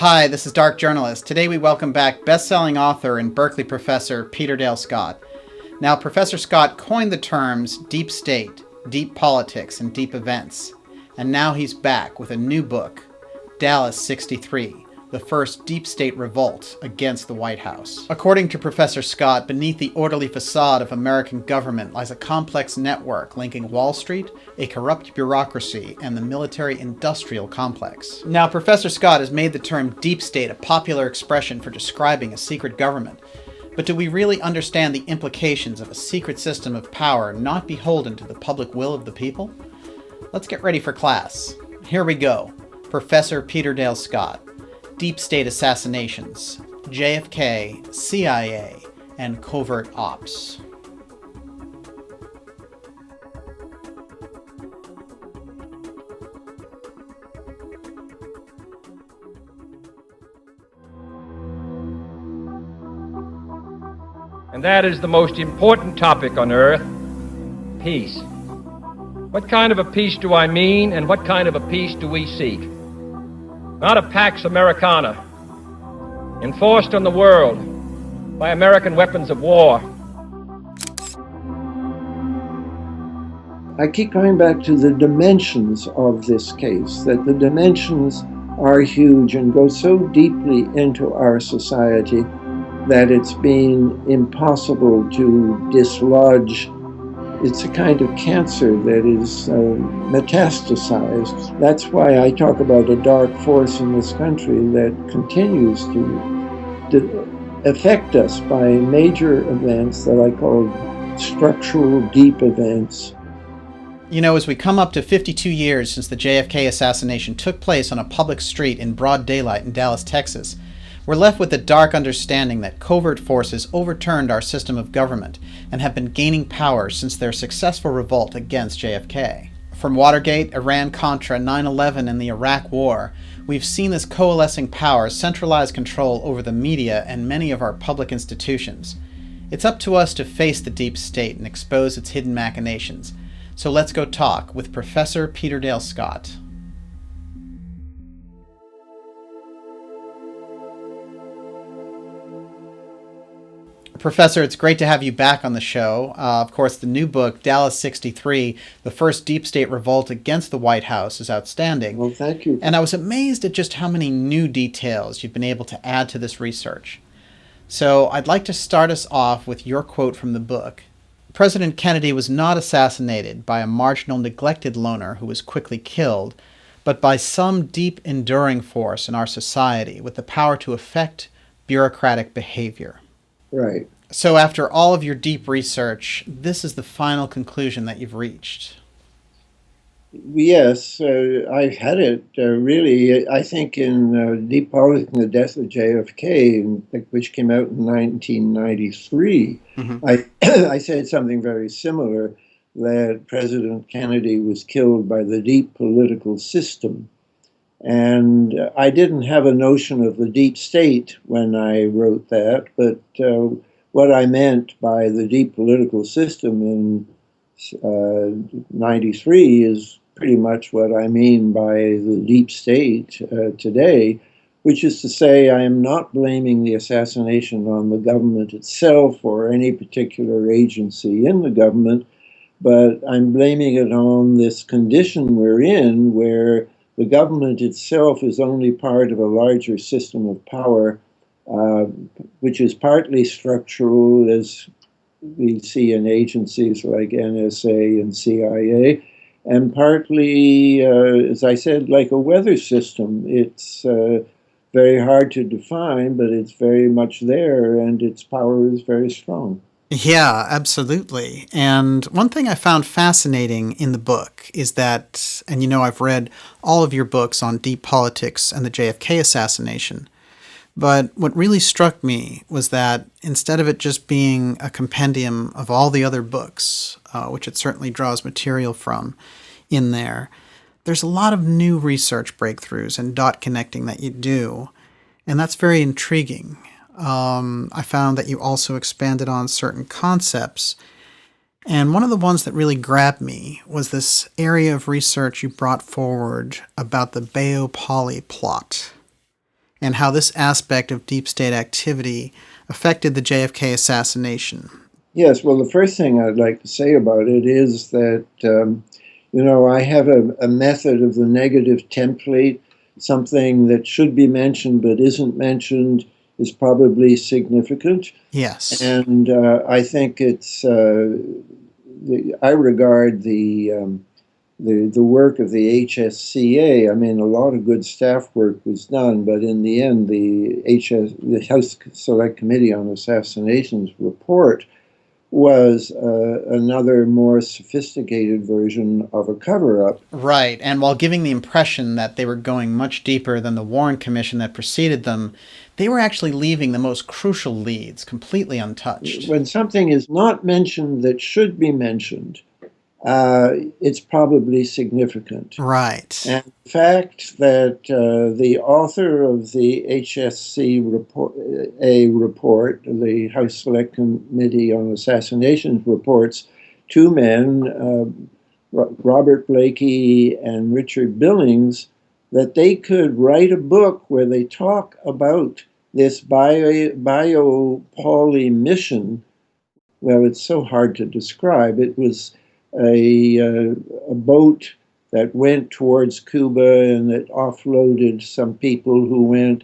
Hi, this is Dark Journalist. Today we welcome back best-selling author and Berkeley professor Peter Dale Scott. Now, Professor Scott coined the terms deep state, deep politics, and deep events. And now he's back with a new book, Dallas 63, the first deep state revolt against the White House. According to Professor Scott, beneath the orderly facade of American government lies a complex network linking Wall Street, a corrupt bureaucracy, and the military-industrial complex. Now, Professor Scott has made the term deep state a popular expression for describing a secret government. But do we really understand the implications of a secret system of power not beholden to the public will of the people? Let's get ready for class. Here we go. Professor Peter Dale Scott. Deep State Assassinations, JFK, CIA, and Covert Ops. And that is the most important topic on earth, peace. What kind of a peace do I mean, and what kind of a peace do we seek? Not a Pax Americana, enforced on the world by American weapons of war. I keep going back to the dimensions of this case, that the dimensions are huge and go so deeply into our society that it's been impossible to dislodge. It's a kind of cancer that is metastasized. That's why I talk about a dark force in this country that continues to affect us by major events that I call structural deep events. You know, as we come up to 52 years since the JFK assassination took place on a public street in broad daylight in Dallas, Texas, we're left with the dark understanding that covert forces overturned our system of government and have been gaining power since their successful revolt against JFK. From Watergate, Iran-Contra, 9/11, and the Iraq War, we've seen this coalescing power centralize control over the media and many of our public institutions. It's up to us to face the deep state and expose its hidden machinations. So let's go talk with Professor Peter Dale Scott. Professor, it's great to have you back on the show. Of course, the new book, Dallas 63, the first deep state revolt against the White House, is outstanding. Well, thank you. And I was amazed at just how many new details you've been able to add to this research. So I'd like to start us off with your quote from the book. President Kennedy was not assassinated by a marginal, neglected loner who was quickly killed, but by some deep, enduring force in our society with the power to affect bureaucratic behavior. Right. So after all of your deep research, this is the final conclusion that you've reached. Yes, I've had it really, I think, in Deep Politics and the Death of JFK, which came out in 1993. Mm-hmm. I said something very similar, that President Kennedy was killed by the deep political system. And I didn't have a notion of the deep state when I wrote that, but what I meant by the deep political system in 93 is pretty much what I mean by the deep state today, which is to say I am not blaming the assassination on the government itself or any particular agency in the government, but I'm blaming it on this condition we're in where the government itself is only part of a larger system of power, which is partly structural, as we see in agencies like NSA and CIA, and partly, as I said, like a weather system. It's very hard to define, but it's very much there, and its power is very strong. Yeah, absolutely. And one thing I found fascinating in the book is that, and you know, I've read all of your books on deep politics and the JFK assassination, but what really struck me was that instead of it just being a compendium of all the other books, which it certainly draws material from in there, there's a lot of new research breakthroughs and dot connecting that you do, and that's very intriguing. I found that you also expanded on certain concepts, and one of the ones that really grabbed me was this area of research you brought forward about the Bayeux-Polly plot. and how this aspect of deep state activity affected the JFK assassination. Yes, well, the first thing I'd like to say about it is that, I have a method of the negative template. Something that should be mentioned but isn't mentioned is probably significant. Yes. And I think I regard the work of the HSCA. I mean, a lot of good staff work was done, but in the end, the House Select Committee on Assassinations report was another more sophisticated version of a cover-up. Right, and while giving the impression that they were going much deeper than the Warren Commission that preceded them, they were actually leaving the most crucial leads completely untouched. When something is not mentioned that should be mentioned, it's probably significant. Right. And the fact that the author of the HSC report, the House Select Committee on Assassinations reports, two men, Robert Blakey and Richard Billings, that they could write a book where they talk about this bio-poly mission. Well, it's so hard to describe. It was a boat that went towards Cuba and that offloaded some people who went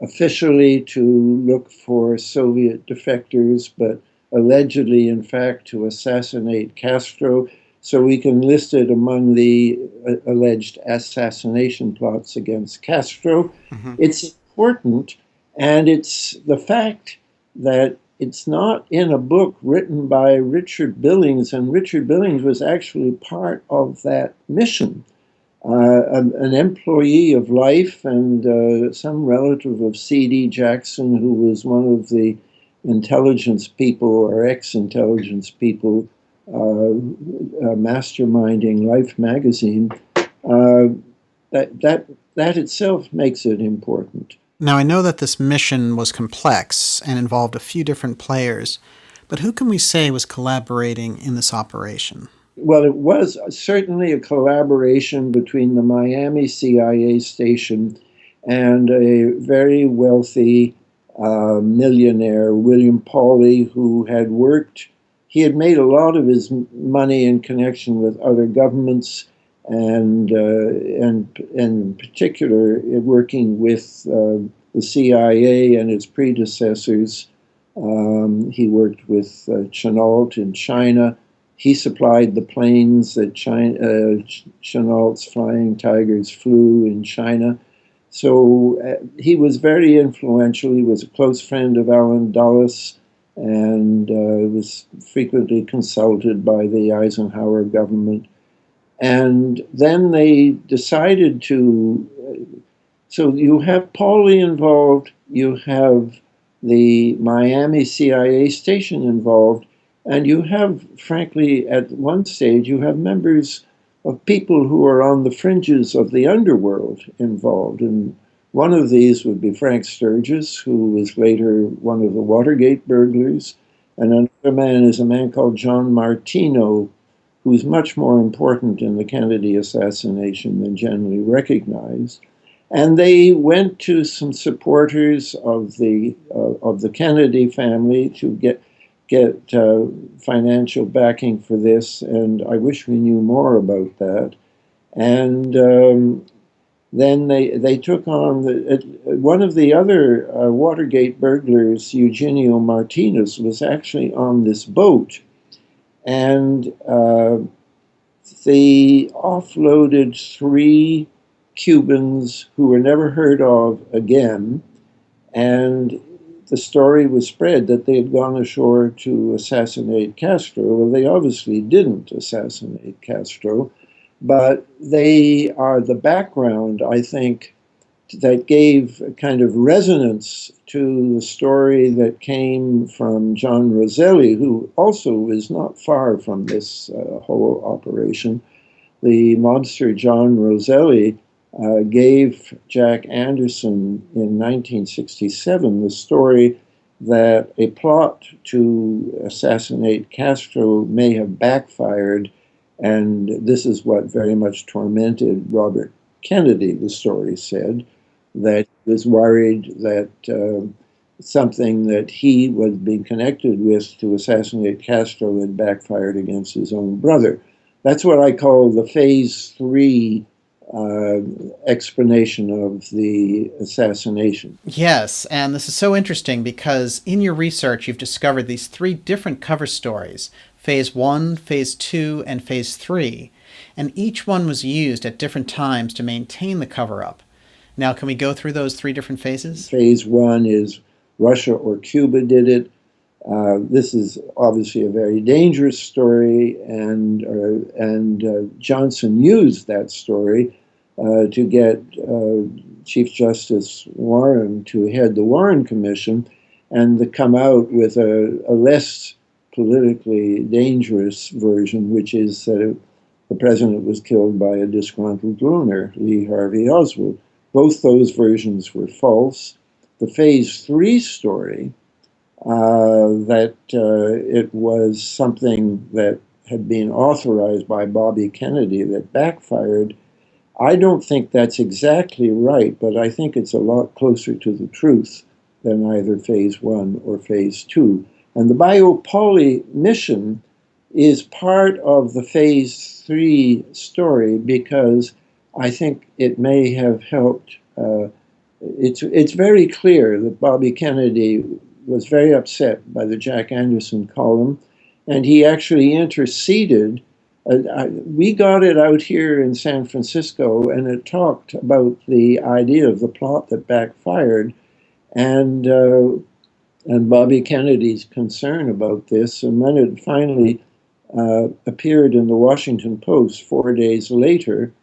officially to look for Soviet defectors, but allegedly, in fact, to assassinate Castro. So we can list it among the alleged assassination plots against Castro. Mm-hmm. It's important, and it's the fact that it's not in a book written by Richard Billings, and Richard Billings was actually part of that mission. An employee of Life and some relative of C.D. Jackson, who was one of the intelligence people or ex-intelligence people masterminding Life magazine. That itself makes it important. Now, I know that this mission was complex and involved a few different players, but who can we say was collaborating in this operation? Well, it was certainly a collaboration between the Miami CIA station and a very wealthy millionaire, William Pauley, who had worked. He had made a lot of his money in connection with other governments, and in particular working with the CIA and its predecessors. He worked with Chenault in China. He supplied the planes that Chenault's Flying Tigers flew in China. So he was very influential. He was a close friend of Allen Dulles and was frequently consulted by the Eisenhower government. And then they decided to, so you have Pauley involved, you have the Miami CIA station involved, and you have, frankly, at one stage, you have members of people who are on the fringes of the underworld involved. And one of these would be Frank Sturgis, who was later one of the Watergate burglars. And another man is a man called John Martino, who's much more important in the Kennedy assassination than generally recognized. And they went to some supporters of the Kennedy family to get financial backing for this, and I wish we knew more about that. And then they took on one of the other Watergate burglars, Eugenio Martinez, was actually on this boat, and they offloaded 3 Cubans who were never heard of again, and the story was spread that they had gone ashore to assassinate Castro. Well, they obviously didn't assassinate Castro, but they are the background, I think, that gave a kind of resonance to the story that came from John Roselli, who also is not far from this whole operation. The mobster John Roselli gave Jack Anderson in 1967 the story that a plot to assassinate Castro may have backfired, and this is what very much tormented Robert Kennedy, the story said, that was worried that something that he was being connected with to assassinate Castro had backfired against his own brother. That's what I call the phase 3 explanation of the assassination. Yes, and this is so interesting because in your research you've discovered these 3 different cover stories, Phase 1, Phase 2, and Phase 3, and each one was used at different times to maintain the cover-up. Now, can we go through those 3 different phases? Phase 1 is Russia or Cuba did it. This is obviously a very dangerous story, and Johnson used that story to get Chief Justice Warren to head the Warren Commission and to come out with a less politically dangerous version, which is that the president was killed by a disgruntled loner, Lee Harvey Oswald. Both those versions were false. The Phase 3 story, that it was something that had been authorized by Bobby Kennedy that backfired, I don't think that's exactly right, but I think it's a lot closer to the truth than either Phase 1 or Phase 2. And the Biopoly mission is part of the Phase 3 story because I think it may have helped. It's very clear that Bobby Kennedy was very upset by the Jack Anderson column, and he actually interceded. We got it out here in San Francisco, and it talked about the idea of the plot that backfired, and Bobby Kennedy's concern about this. And when it finally appeared in the Washington Post 4 days later,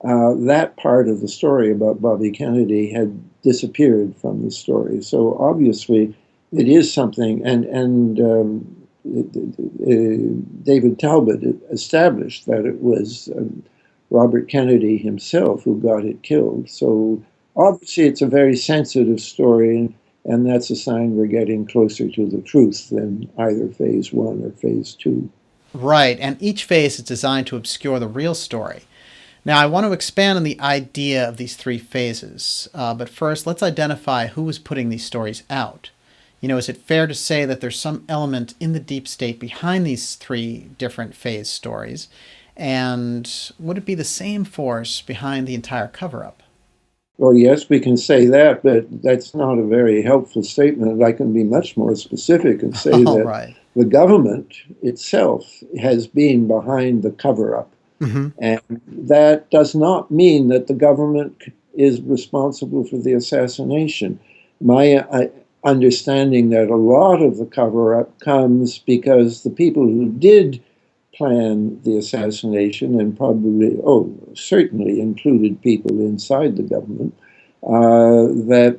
that part of the story about Bobby Kennedy had disappeared from the story. So obviously, it is something, and David Talbot established that it was Robert Kennedy himself who got it killed. So obviously, it's a very sensitive story, and that's a sign we're getting closer to the truth than either Phase 1 or Phase 2. Right, and each phase is designed to obscure the real story. Now, I want to expand on the idea of these 3 phases, but first, let's identify who was putting these stories out. Is it fair to say that there's some element in the deep state behind these 3 different phase stories? And would it be the same force behind the entire cover-up? Well, yes, we can say that, but that's not a very helpful statement. I can be much more specific and say that right. The government itself has been behind the cover-up. Mm-hmm. And that does not mean that the government is responsible for the assassination. My understanding that a lot of the cover-up comes because the people who did plan the assassination, and probably, certainly included people inside the government, that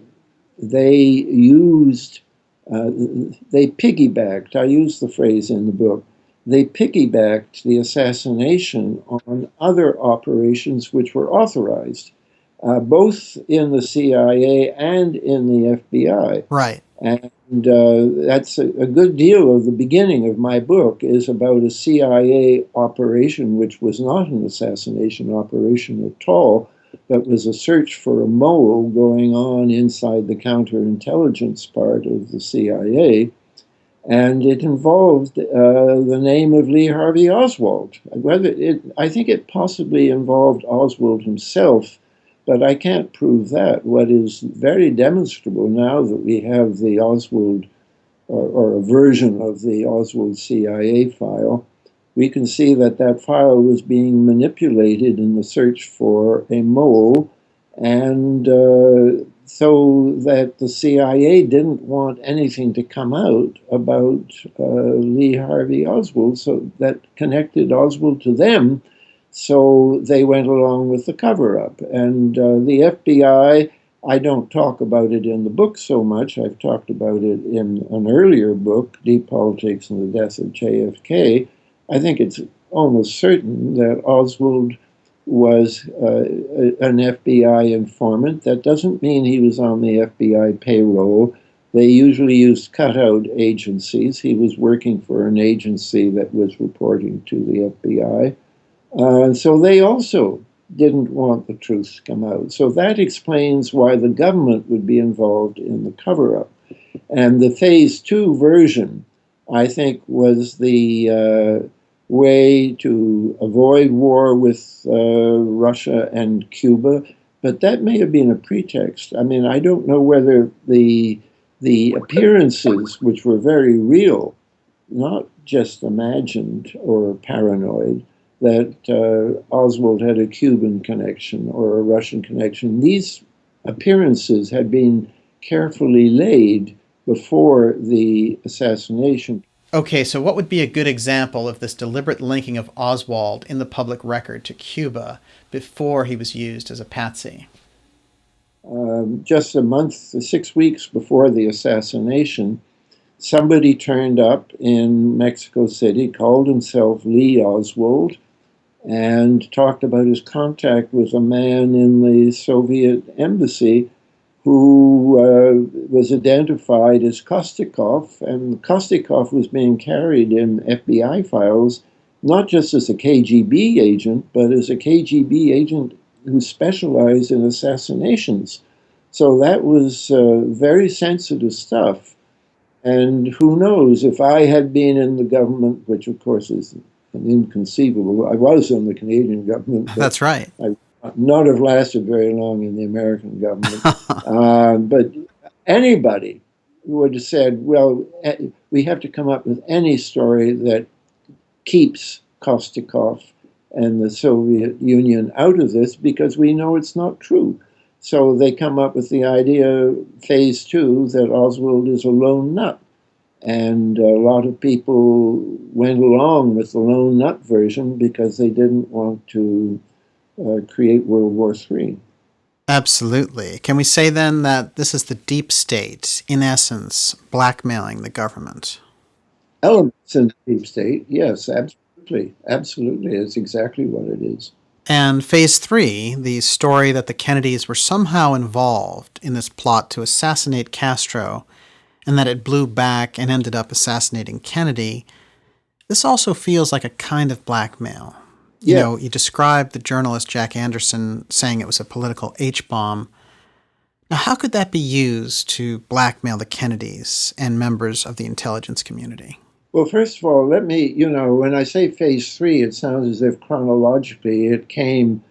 they used, they piggybacked, I use the phrase in the book, they piggybacked the assassination on other operations which were authorized, both in the CIA and in the FBI. Right. And that's a good deal of the beginning of my book is about a CIA operation which was not an assassination operation at all, but was a search for a mole going on inside the counterintelligence part of the CIA. And it involved the name of Lee Harvey Oswald. I think it possibly involved Oswald himself, but I can't prove that. What is very demonstrable now that we have the Oswald, or a version of the Oswald CIA file, we can see that that file was being manipulated in the search for a mole, and so that the CIA didn't want anything to come out about Lee Harvey Oswald, so that connected Oswald to them. So they went along with the cover-up. And the FBI, I don't talk about it in the book so much. I've talked about it in an earlier book, Deep Politics and the Death of JFK. I think it's almost certain that Oswald was an FBI informant. That doesn't mean he was on the FBI payroll. They usually used cutout agencies. He was working for an agency that was reporting to the FBI. So they also didn't want the truth to come out. So that explains why the government would be involved in the cover-up. And the phase two version, I think, was the way to avoid war with Russia and Cuba. But that may have been a pretext. I mean, I don't know whether the appearances, which were very real, not just imagined or paranoid, that Oswald had a Cuban connection or a Russian connection. These appearances had been carefully laid before the assassination. Okay, so what would be a good example of this deliberate linking of Oswald in the public record to Cuba before he was used as a patsy? Just a month, 6 weeks before the assassination, somebody turned up in Mexico City, called himself Lee Oswald, and talked about his contact with a man in the Soviet embassy who was identified as Kostikov, and Kostikov was being carried in FBI files, not just as a KGB agent, but as a KGB agent who specialized in assassinations. So that was very sensitive stuff. And who knows, if I had been in the government, which of course is an inconceivable, I was in the Canadian government, but That's right. I would not have lasted very long in the American government. But anybody would have said, well, we have to come up with any story that keeps Kostikov and the Soviet Union out of this because we know it's not true. So they come up with the idea, phase two, that Oswald is a lone nut. And a lot of people went along with the lone nut version because they didn't want to create World War III. Absolutely. Can we say then that this is the deep state, in essence, blackmailing the government? Elements in the deep state, yes, absolutely. Absolutely. It's exactly what it is. And phase three, the story that the Kennedys were somehow involved in this plot to assassinate Castro and that it blew back and ended up assassinating Kennedy, this also feels like a kind of blackmail. You Yeah. know, you described the journalist Jack Anderson saying it was a political H-bomb. Now, how could that be used to blackmail the Kennedys and members of the intelligence community? Well, first of all, let me, when I say phase three, it sounds as if chronologically it came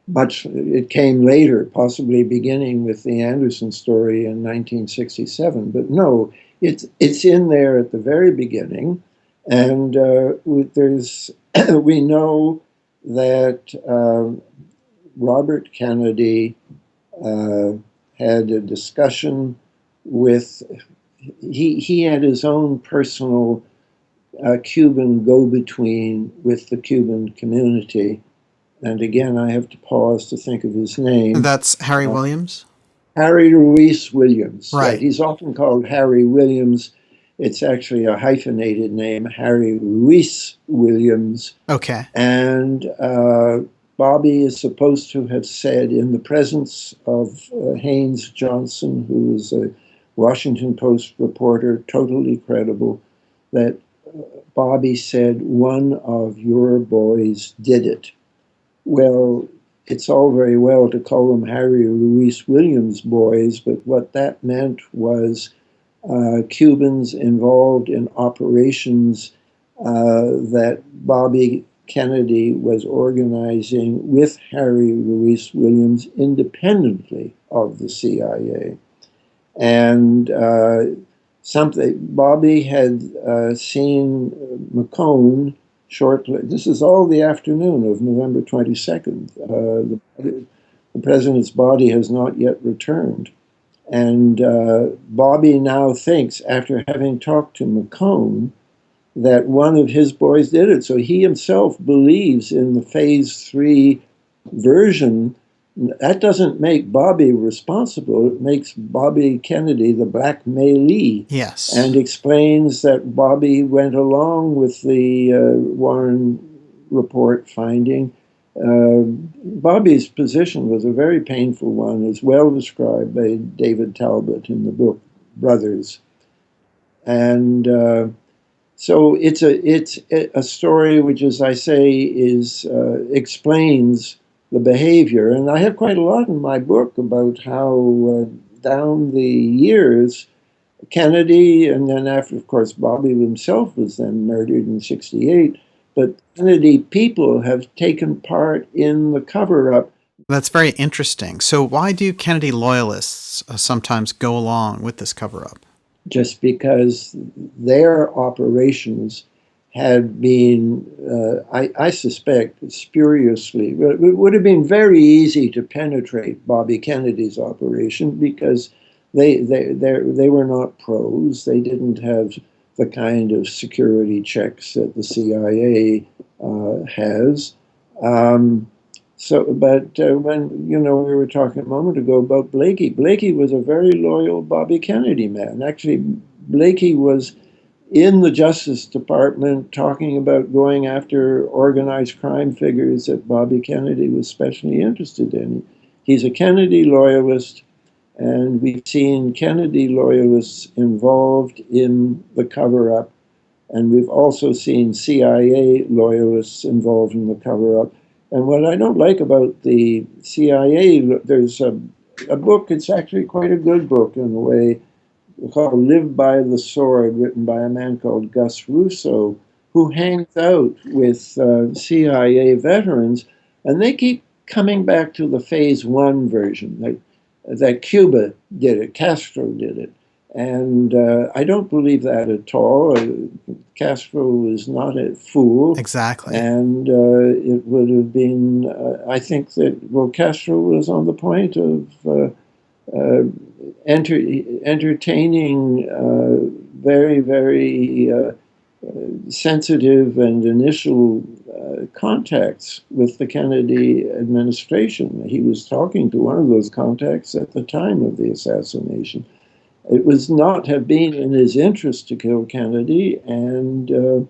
later, possibly beginning with the Anderson story in 1967. But no, it's in there at the very beginning. And there's, we know that Robert Kennedy had a discussion with, he had his own personal Cuban go-between with the Cuban community. And again, I have to pause to think of his name. That's Harry Williams? Harry Ruiz Williams. Right. He's often called Harry Williams. It's actually a hyphenated name, Harry Ruiz Williams. Okay. And Bobby is supposed to have said, in the presence of Haynes Johnson, who was a Washington Post reporter, totally credible, that Bobby said, "One of your boys did it." Well, it's all very well to call them Harry Ruiz Williams boys, but what that meant was Cubans involved in operations that Bobby Kennedy was organizing with Harry Ruiz Williams independently of the CIA. And Bobby had seen McCone shortly. This is all the afternoon of November 22nd. The president's body has not yet returned. And Bobby now thinks, after having talked to McCone, that one of his boys did it. So he himself believes in the phase three version. That doesn't make Bobby responsible. It makes Bobby Kennedy the blackmailee. Yes. And explains that Bobby went along with the Warren report finding. Bobby's position was a very painful one, as well described by David Talbot in the book Brothers. And so it's a story which, as I say, explains the behavior. And I have quite a lot in my book about how down the years, Kennedy, and then after, of course, Bobby himself was then murdered in 68, but Kennedy people have taken part in the cover-up. That's very interesting. So why do Kennedy loyalists sometimes go along with this cover-up? Just because their operations had been, I suspect, spuriously. It would have been very easy to penetrate Bobby Kennedy's operation because they were not pros. They didn't have the kind of security checks that the CIA has. But when, we were talking a moment ago about Blakey was a very loyal Bobby Kennedy man. Actually, Blakey was in the Justice Department talking about going after organized crime figures that Bobby Kennedy was especially interested in. He's a Kennedy loyalist, and we've seen Kennedy loyalists involved in the cover-up, and we've also seen CIA loyalists involved in the cover-up. And what I don't like about the CIA, there's a book, it's actually quite a good book in a way, called Live by the Sword, written by a man called Gus Russo, who hangs out with CIA veterans, and they keep coming back to the Phase 1 version, that Cuba did it, Castro did it. And I don't believe that at all. Castro was not a fool. Exactly. And it would have been, I think that, Castro was on the point of entertaining very, very sensitive and initial contacts with the Kennedy administration. He was talking to one of those contacts at the time of the assassination. It was not have been in his interest to kill Kennedy, and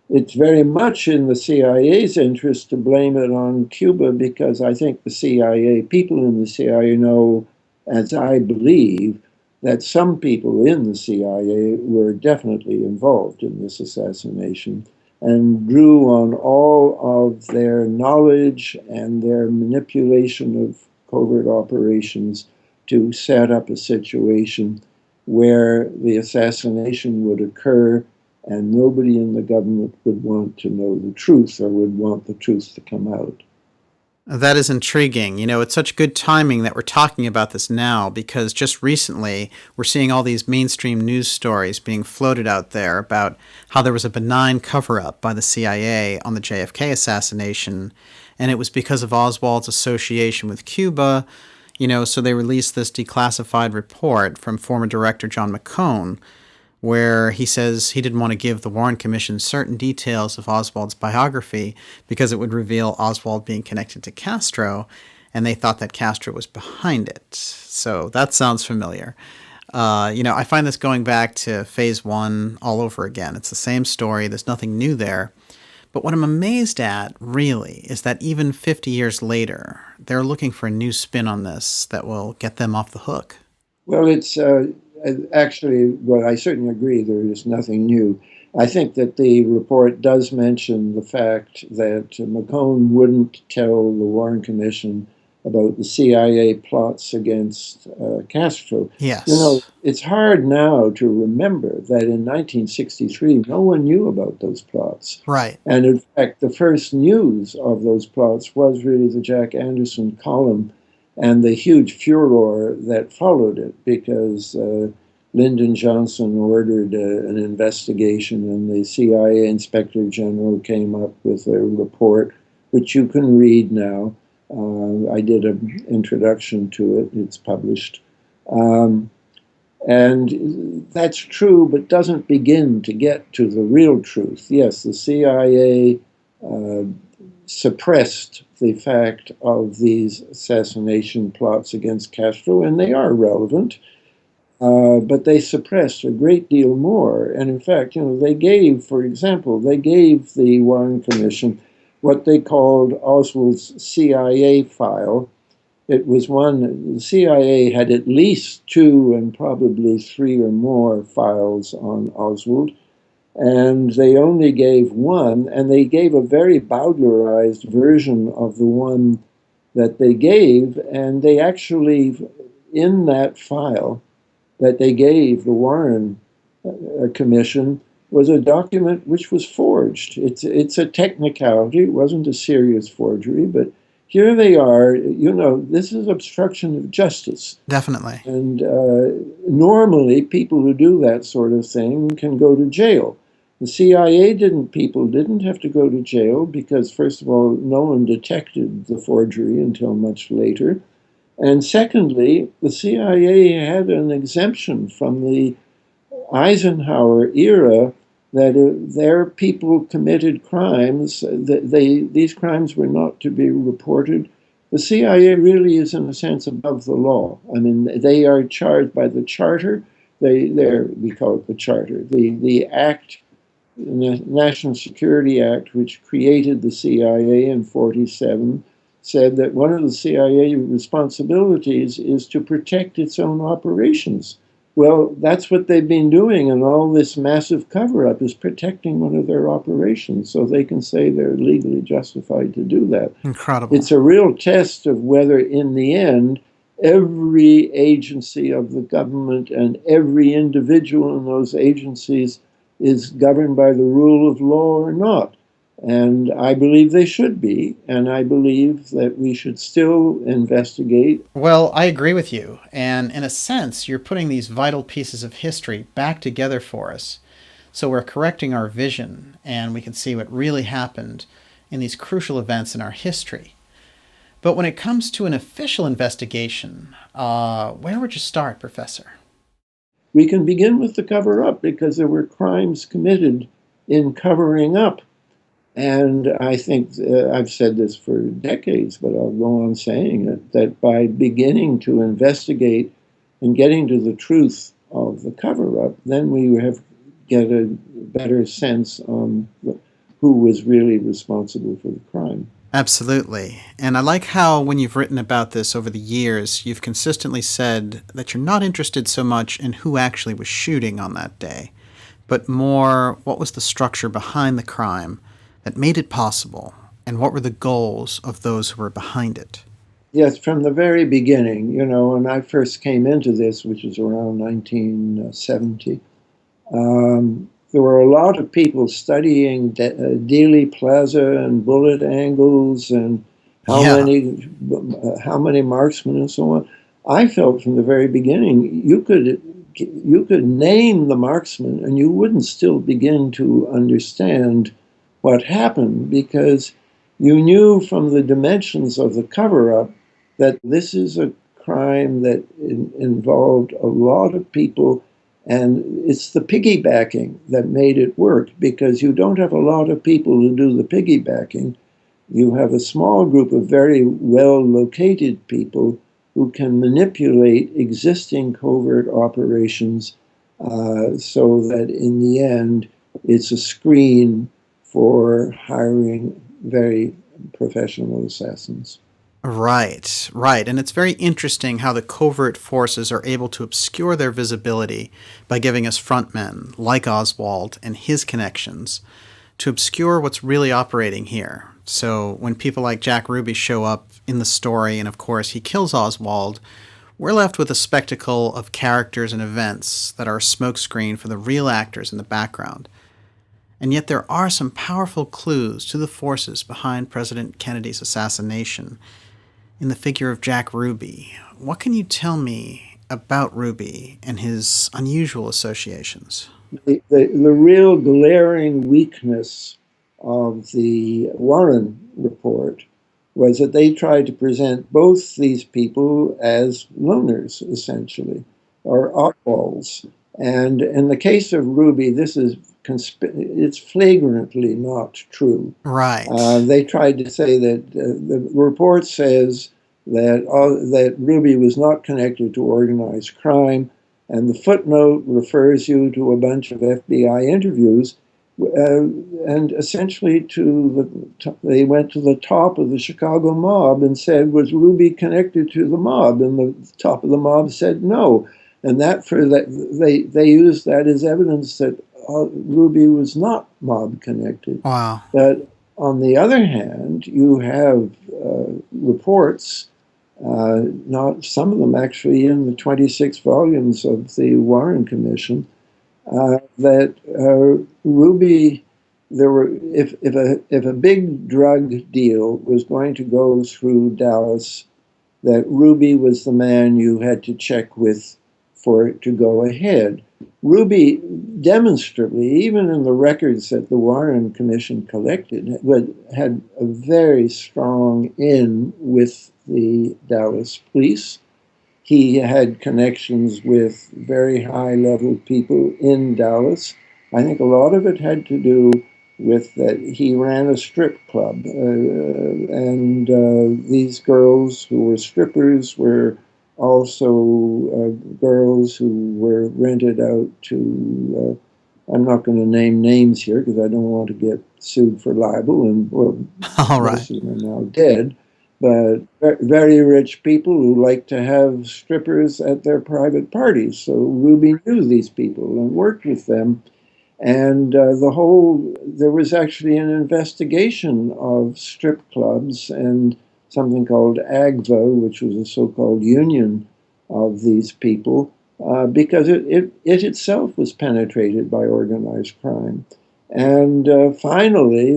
it's very much in the CIA's interest to blame it on Cuba, because I think the CIA, people in the CIA know, as I believe, that some people in the CIA were definitely involved in this assassination and drew on all of their knowledge and their manipulation of covert operations to set up a situation where the assassination would occur and nobody in the government would want to know the truth or would want the truth to come out. That is intriguing. It's such good timing that we're talking about this now, because just recently we're seeing all these mainstream news stories being floated out there about how there was a benign cover-up by the CIA on the JFK assassination, and it was because of Oswald's association with Cuba. So they released this declassified report from former director John McCone, where he says he didn't want to give the Warren Commission certain details of Oswald's biography because it would reveal Oswald being connected to Castro, and they thought that Castro was behind it. So that sounds familiar. I find this going back to Phase 1 all over again. It's the same story. There's nothing new there. But what I'm amazed at, really, is that even 50 years later, they're looking for a new spin on this that will get them off the hook. Well, it's actually, I certainly agree there is nothing new. I think that the report does mention the fact that McCone wouldn't tell the Warren Commission about the CIA plots against Castro. Yes. It's hard now to remember that in 1963, no one knew about those plots. Right. And in fact, the first news of those plots was really the Jack Anderson column and the huge furor that followed it, because Lyndon Johnson ordered an investigation, and the CIA Inspector General came up with a report, which you can read now. I did an introduction to it. It's published. And that's true, but doesn't begin to get to the real truth. Yes, the CIA suppressed the fact of these assassination plots against Castro, and they are relevant, but they suppressed a great deal more. And in fact, they gave, for example, the Warren Commission what they called Oswald's CIA file. It was one, the CIA had at least 2 and probably 3 or more files on Oswald, and they only gave one, and they gave a very bowdlerized version of the one that they gave, and they actually, in that file that they gave the Warren Commission, was a document which was forged. It's a technicality. It wasn't a serious forgery, but here they are. This is obstruction of justice. Definitely. And normally, people who do that sort of thing can go to jail. The CIA didn't have to go to jail because, first of all, no one detected the forgery until much later. And secondly, the CIA had an exemption from the Eisenhower era that if their people committed crimes, these crimes were not to be reported. The CIA really is, in a sense, above the law. I mean, they are charged by the charter. We call it the charter. The act, the National Security Act, which created the CIA in 1947, said that one of the CIA responsibilities is to protect its own operations. Well, that's what they've been doing, and all this massive cover-up is protecting one of their operations, so they can say they're legally justified to do that. Incredible. It's a real test of whether, in the end, every agency of the government and every individual in those agencies is governed by the rule of law or not. And I believe they should be, and I believe that we should still investigate. Well, I agree with you. And in a sense, you're putting these vital pieces of history back together for us. So we're correcting our vision, and we can see what really happened in these crucial events in our history. But when it comes to an official investigation, where would you start, Professor? We can begin with the cover-up because there were crimes committed in covering up. And I think I've said this for decades, but I'll go on saying it, that by beginning to investigate and getting to the truth of the cover-up, then we get a better sense on who was really responsible for the crime. Absolutely. And I like how when you've written about this over the years, you've consistently said that you're not interested so much in who actually was shooting on that day, but more what was the structure behind the crime that made it possible, and what were the goals of those who were behind it? Yes, from the very beginning, when I first came into this, which was around 1970, there were a lot of people studying Dealey Plaza and bullet angles and how many marksmen and so on. I felt from the very beginning you could name the marksman and you wouldn't still begin to understand what happened, because you knew from the dimensions of the cover-up that this is a crime that involved a lot of people, and it's the piggybacking that made it work, because you don't have a lot of people who do the piggybacking. You have a small group of very well-located people who can manipulate existing covert operations so that in the end it's a screen for hiring very professional assassins. Right, right. And it's very interesting how the covert forces are able to obscure their visibility by giving us frontmen like Oswald and his connections to obscure what's really operating here. So when people like Jack Ruby show up in the story, and of course he kills Oswald, we're left with a spectacle of characters and events that are a smokescreen for the real actors in the background. And yet there are some powerful clues to the forces behind President Kennedy's assassination in the figure of Jack Ruby. What can you tell me about Ruby and his unusual associations? The real glaring weakness of the Warren report was that they tried to present both these people as loners, essentially, or oddballs. And in the case of Ruby, this is it's flagrantly not true. Right. They tried to say that the report says that Ruby was not connected to organized crime, and the footnote refers you to a bunch of FBI interviews, and essentially they went to the top of the Chicago mob and said, was Ruby connected to the mob? And the top of the mob said no. And they used that as evidence that Ruby was not mob connected. Wow. But On the other hand, you have reports, not some of them actually in the 26 volumes of the Warren Commission, that Ruby, there were if a big drug deal was going to go through Dallas, that Ruby was the man you had to check with for it to go ahead. Ruby demonstrably, even in the records that the Warren Commission collected, had a very strong in with the Dallas police. He had connections with very high-level people in Dallas. I think a lot of it had to do with that he ran a strip club, and these girls who were strippers were also girls who were rented out to, I'm not going to name names here because I don't want to get sued for libel, and well, All right. most of them are now dead, but very rich people who like to have strippers at their private parties. So Ruby knew these people and worked with them. And there was actually an investigation of strip clubs and something called AGVA, which was a so-called union of these people, because it itself was penetrated by organized crime. And finally,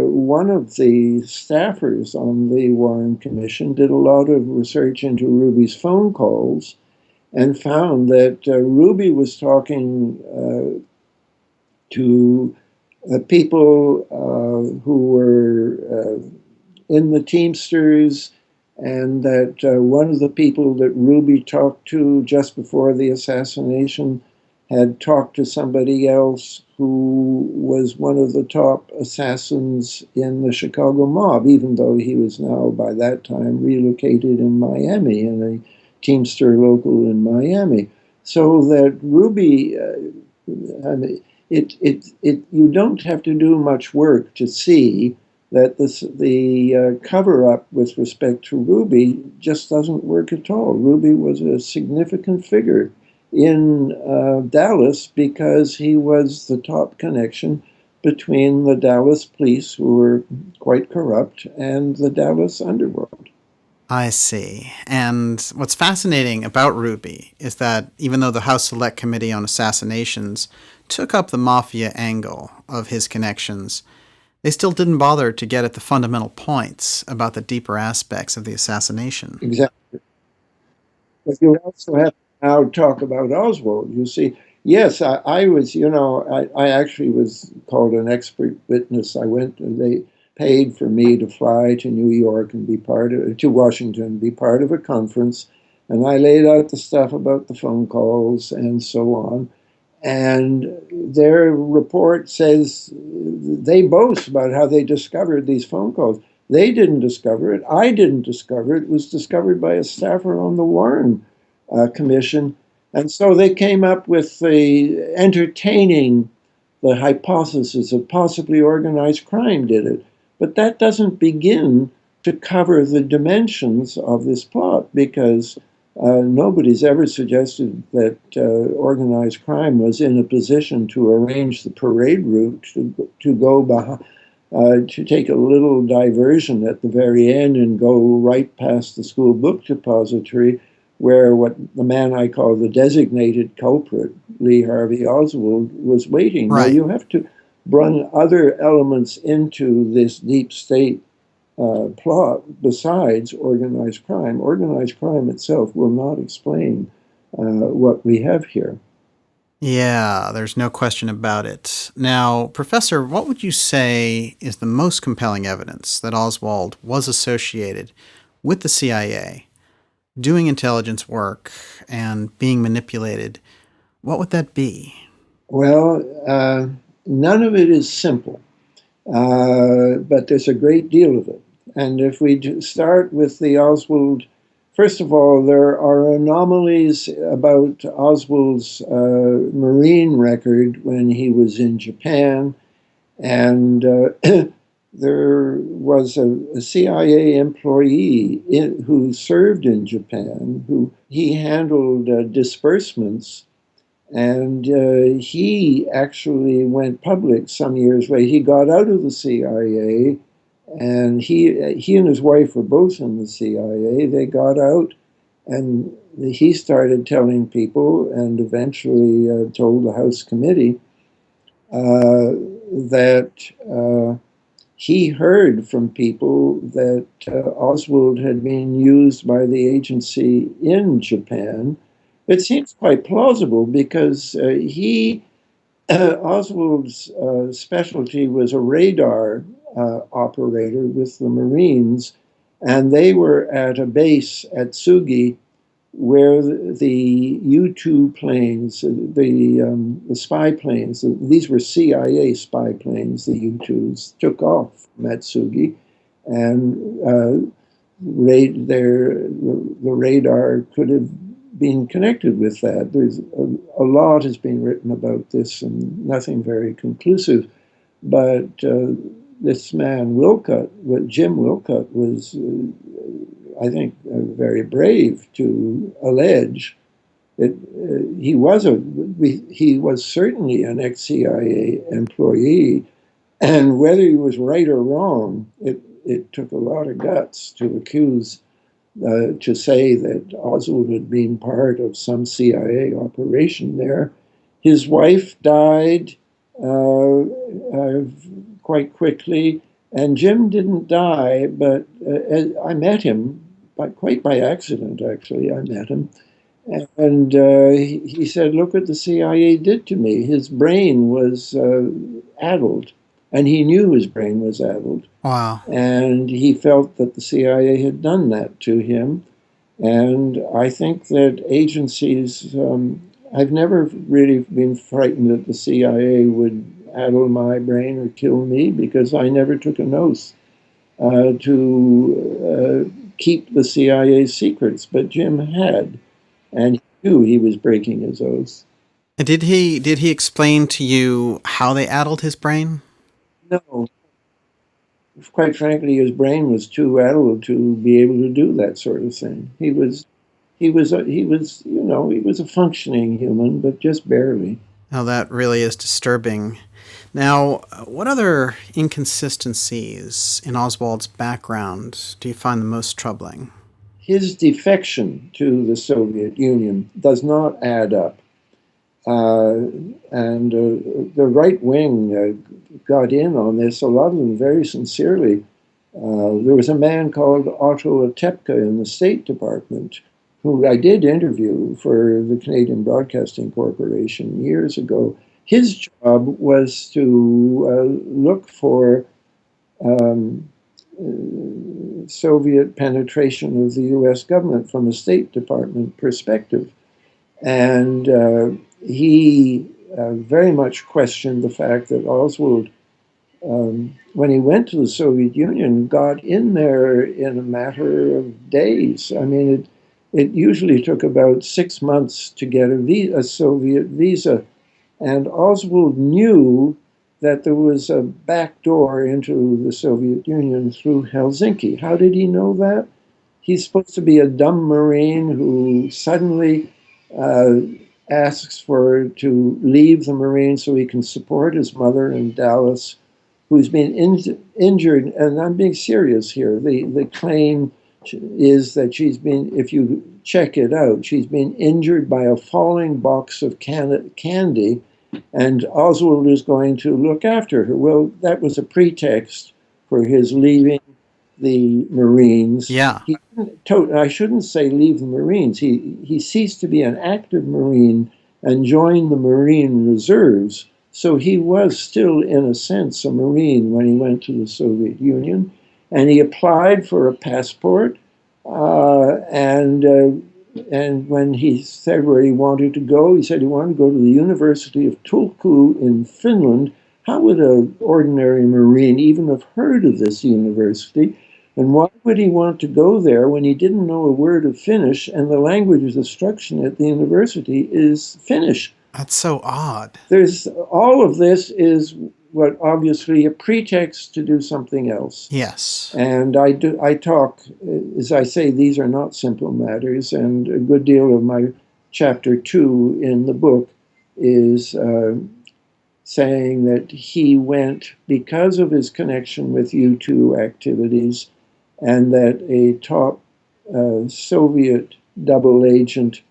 one of the staffers on the Warren Commission did a lot of research into Ruby's phone calls and found that Ruby was talking to people who were in the Teamsters, and that one of the people that Ruby talked to just before the assassination had talked to somebody else who was one of the top assassins in the Chicago mob, even though he was now, by that time, relocated in Miami, in a Teamster local in Miami. So that Ruby, I mean, you don't have to do much work to see that the cover-up with respect to Ruby just doesn't work at all. Ruby was a significant figure in Dallas because he was the top connection between the Dallas police, who were quite corrupt, and the Dallas underworld. I see. And what's fascinating about Ruby is that even though the House Select Committee on Assassinations took up the mafia angle of his connections, they still didn't bother to get at the fundamental points about the deeper aspects of the assassination. Exactly. But you also have to now talk about Oswald. You see, yes, I was, I actually was called an expert witness. I went and they paid for me to fly to New York and to Washington, be part of a conference. And I laid out the stuff about the phone calls and so on. And their report says they boast about how they discovered these phone calls. They didn't discover it. I didn't discover it. It was discovered by a staffer on the Warren Commission. And so they came up with entertaining the hypothesis of possibly organized crime did it. But that doesn't begin to cover the dimensions of this plot, because nobody's ever suggested that organized crime was in a position to arrange the parade route to go behind, to take a little diversion at the very end and go right past the school book depository, where what the man I call the designated culprit, Lee Harvey Oswald, was waiting. Right. Now you have to bring other elements into this deep state plot besides organized crime. Organized crime itself will not explain what we have here. Yeah, there's no question about it. Now, Professor, what would you say is the most compelling evidence that Oswald was associated with the CIA, doing intelligence work, and being manipulated? What would that be? Well, none of it is simple, but there's a great deal of it. And if we start with the Oswald, first of all, there are anomalies about Oswald's Marine record when he was in Japan. And there was a CIA employee who served in Japan, who he handled disbursements And he actually went public some years later. He got out of the CIA, and he and his wife were both in the CIA. They got out, and he started telling people, and eventually told the House committee that he heard from people that Oswald had been used by the agency in Japan. It seems quite plausible because Oswald's specialty was a radar operator with the Marines, and they were at a base at Sugi where the U-2 planes, the spy planes, these were CIA spy planes, the U-2s, took off from Matsugi, and the radar could have been connected with that. There's a lot has been written about this, and nothing very conclusive. But this man Jim Wilcott, was I think, very brave to allege that he was certainly an ex-CIA employee, and whether he was right or wrong, it took a lot of guts to accuse, to say that Oswald had been part of some CIA operation there. His wife died quite quickly, and Jim didn't die, but I met him quite by accident, actually. I met him. And he said, look what the CIA did to me. His brain was addled, and he knew his brain was addled. Wow. And he felt that the CIA had done that to him. And I think that agencies, I've never really been frightened that the CIA would addle my brain or kill me, because I never took an oath to keep the CIA's secrets, but Jim had, and he knew he was breaking his oath. Did he explain to you how they addled his brain? No, quite frankly, his brain was too addled to be able to do that sort of thing. He was a functioning human, but just barely. Oh, that really is disturbing. Now, what other inconsistencies in Oswald's background do you find the most troubling? His defection to the Soviet Union does not add up. And the right wing got in on this, a lot of them very sincerely. There was a man called Otto Otepka in the State Department, who I did interview for the Canadian Broadcasting Corporation years ago. His job was to look for Soviet penetration of the US government from a State Department perspective. And he very much questioned the fact that Oswald, when he went to the Soviet Union, got in there in a matter of days. I mean, it usually took about 6 months to get a Soviet visa. And Oswald knew that there was a back door into the Soviet Union through Helsinki. How did he know that? He's supposed to be a dumb Marine who suddenly asks to leave the Marine so he can support his mother in Dallas, who's been injured. And I'm being serious here. The claim is that she's been, if you check it out, she's been injured by a falling box of candy, and Oswald is going to look after her. Well, that was a pretext for his leaving the Marines. Yeah. I shouldn't say leave the Marines. He ceased to be an active Marine and joined the Marine Reserves. So he was still, in a sense, a Marine when he went to the Soviet Union. And he applied for a passport. And when he said where he wanted to go, he said he wanted to go to the University of Turku in Finland. How would an ordinary Marine even have heard of this university? And why would he want to go there when he didn't know a word of Finnish, and the language of instruction at the university is Finnish? That's so odd. All of this is what obviously a pretext to do something else. Yes. And I talk, as I say, these are not simple matters, and a good deal of my chapter 2 in the book is saying that he went because of his connection with U2 activities, and that a top Soviet double agent,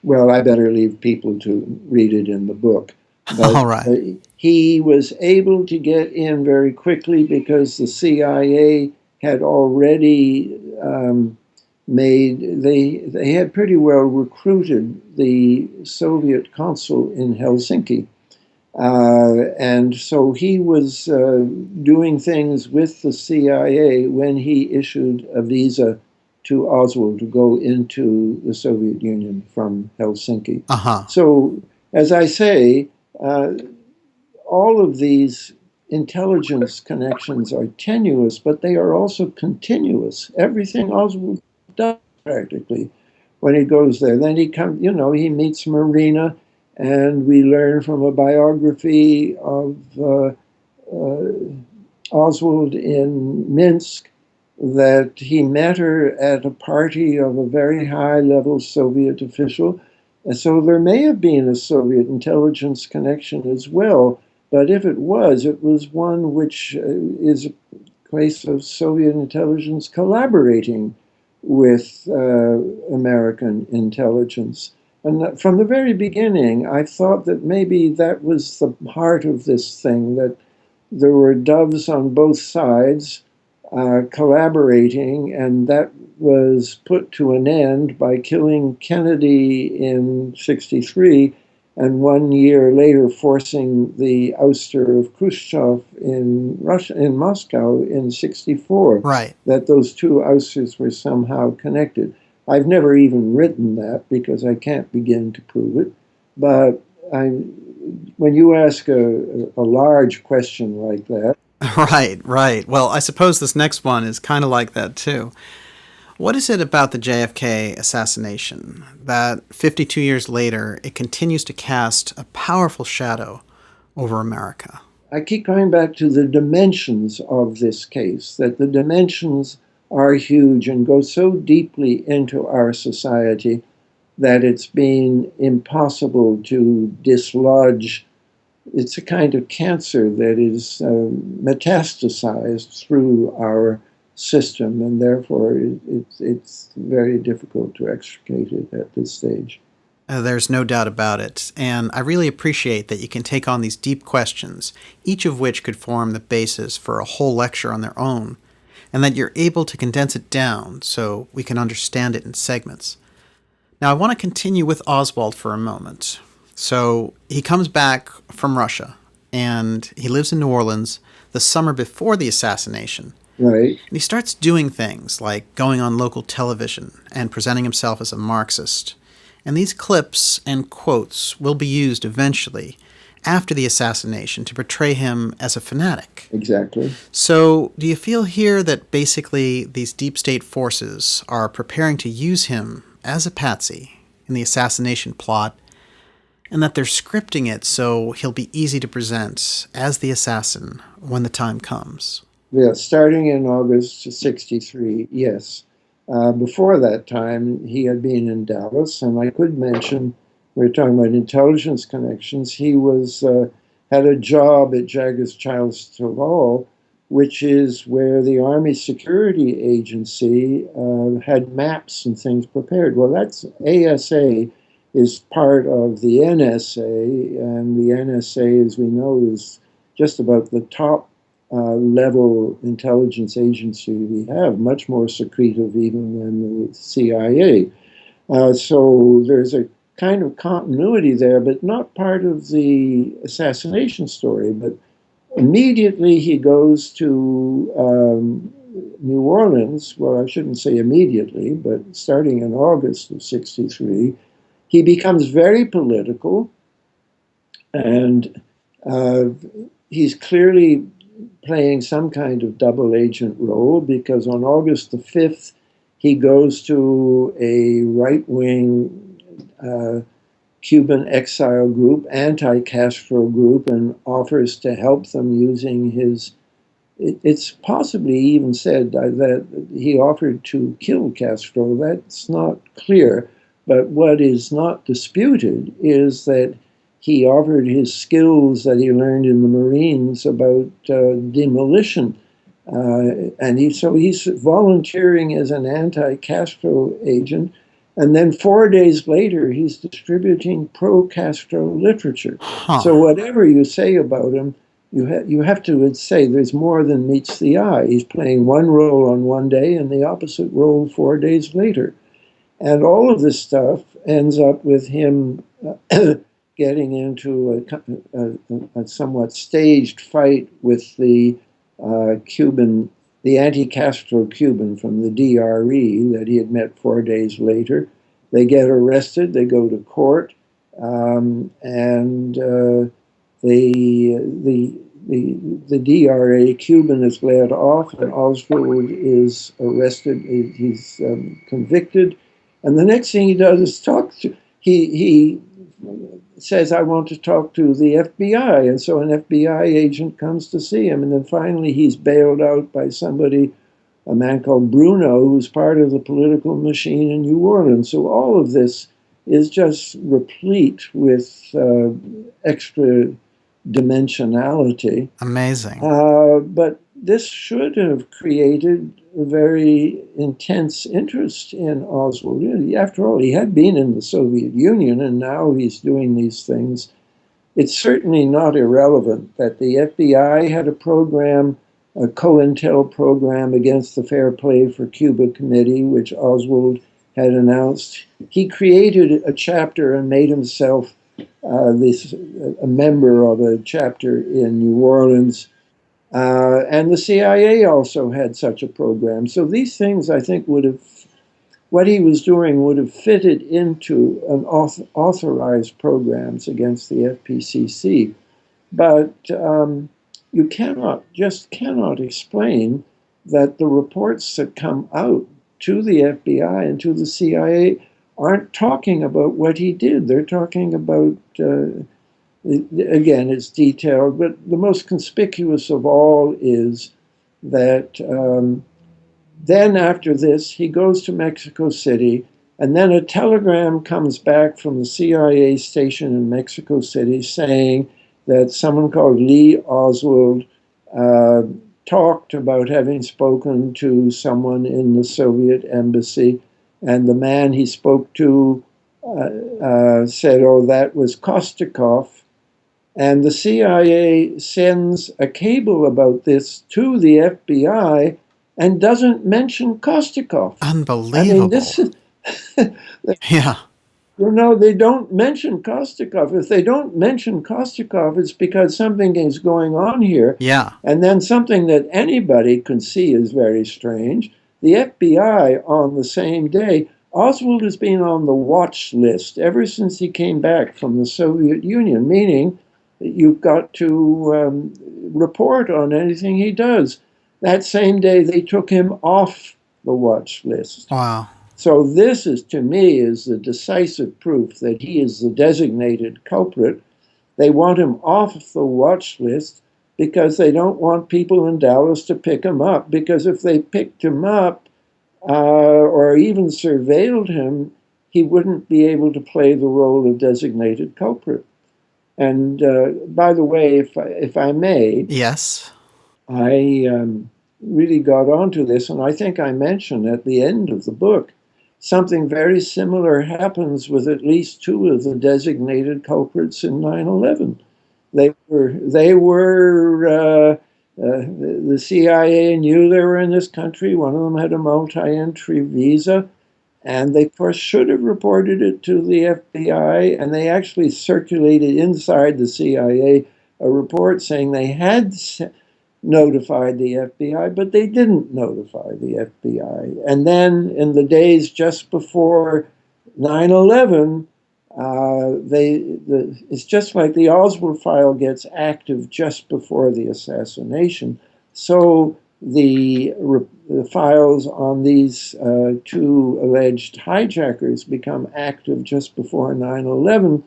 well, I better leave people to read it in the book, but All right. he was able to get in very quickly because the CIA had already they had pretty well recruited the Soviet consul in Helsinki. And so he was doing things with the CIA when he issued a visa to Oswald to go into the Soviet Union from Helsinki. Uh-huh. So, as I say, uh, all of these intelligence connections are tenuous, but they are also continuous. Everything Oswald does practically when he goes there. Then he comes, he meets Marina, and we learn from a biography of uh, Oswald in Minsk that he met her at a party of a very high level Soviet official. And so there may have been a Soviet intelligence connection as well, but if it was one which is a case of Soviet intelligence collaborating with American intelligence. And from the very beginning, I thought that maybe that was the heart of this thing, that there were doves on both sides collaborating, and that was put to an end by killing Kennedy in '63, and 1 year later forcing the ouster of Khrushchev in Russia, in Moscow, in '64. Right. That those two ousters were somehow connected. I've never even written that because I can't begin to prove it, but when you ask a large question like that. Right, right. Well, I suppose this next one is kind of like that too. What is it about the JFK assassination that 52 years later it continues to cast a powerful shadow over America? I keep going back to the dimensions of this case, that the dimensions are huge and go so deeply into our society that it's been impossible to dislodge. It's a kind of cancer that is metastasized through our system, and therefore it's very difficult to extricate it at this stage. There's no doubt about it, and I really appreciate that you can take on these deep questions, each of which could form the basis for a whole lecture on their own, and that you're able to condense it down so we can understand it in segments. Now, I want to continue with Oswald for a moment. So, he comes back from Russia, and he lives in New Orleans the summer before the assassination. Right. And he starts doing things like going on local television and presenting himself as a Marxist. And these clips and quotes will be used eventually after the assassination to portray him as a fanatic. Exactly. So, do you feel here that basically these deep state forces are preparing to use him as a patsy in the assassination plot, and that they're scripting it so he'll be easy to present as the assassin when the time comes? Yeah, starting in August '63, yes. Before that time, he had been in Dallas, and I could mention, we were talking about intelligence connections. He was had a job at Jaggers Childs Toval, which is where the Army Security Agency had maps and things prepared. Well, that's ASA is part of the NSA, and the NSA, as we know, is just about the top level intelligence agency we have, much more secretive even than the CIA. So there's a kind of continuity there, but not part of the assassination story. But immediately he goes to New Orleans. Well, I shouldn't say immediately, but starting in August of '63, he becomes very political, and he's clearly playing some kind of double agent role, because on August the 5th, he goes to a right-wing Cuban exile group, anti-Castro group, and offers to help them using his. It's possibly even said that he offered to kill Castro. That's not clear, But what is not disputed is that he offered his skills that he learned in the Marines about demolition. So he's volunteering as an anti-Castro agent. And then 4 days later, he's distributing pro-Castro literature. Huh. So whatever you say about him, you have to say there's more than meets the eye. He's playing one role on one day and the opposite role 4 days later. And all of this stuff ends up with him getting into a somewhat staged fight with the Cuban, the anti-Castro Cuban from the DRE that he had met 4 days later. They get arrested, they go to court, and the DRA Cuban is let off, and Oswald is arrested. He's convicted, and the next thing he does is he says, "I want to talk to the FBI," and so an FBI agent comes to see him, and then finally he's bailed out by somebody, a man called Bruno, who's part of the political machine in New Orleans. So all of this is just replete with extra dimensionality. Amazing. But this should have created a very intense interest in Oswald. After all, he had been in the Soviet Union, and now he's doing these things. It's certainly not irrelevant that the FBI had a program, a COINTEL program against the Fair Play for Cuba Committee, which Oswald had announced. He created a chapter and made himself a member of a chapter in New Orleans. And the CIA also had such a program. So these things, I think, what he was doing would have fitted into an authorized programs against the FPCC. But you cannot explain that the reports that come out to the FBI and to the CIA aren't talking about what he did. They're talking about, again, it's detailed, but the most conspicuous of all is that then after this, he goes to Mexico City, and then a telegram comes back from the CIA station in Mexico City saying that someone called Lee Oswald talked about having spoken to someone in the Soviet embassy, and the man he spoke to said, "Oh, that was Kostikov." And the CIA sends a cable about this to the FBI and doesn't mention Kostikov. Unbelievable. I mean, this is... Yeah. They don't mention Kostikov. If they don't mention Kostikov, it's because something is going on here. Yeah. And then something that anybody can see is very strange. The FBI on the same day, Oswald has been on the watch list ever since he came back from the Soviet Union, meaning that you've got to report on anything he does. That same day, they took him off the watch list. Wow. So this is, to me, is the decisive proof that he is the designated culprit. They want him off the watch list because they don't want people in Dallas to pick him up. Because if they picked him up or even surveilled him, he wouldn't be able to play the role of designated culprit. And by the way, if I may, yes, I really got onto this, and I think I mentioned at the end of the book, something very similar happens with at least two of the designated culprits in 9/11. The CIA knew they were in this country. One of them had a multi-entry visa, and they, of course, should have reported it to the FBI, and they actually circulated inside the CIA a report saying they had notified the FBI, but they didn't notify the FBI. And then in the days just before 9/11, it's just like the Oswald file gets active just before the assassination. So the files on these two alleged hijackers become active just before 9/11,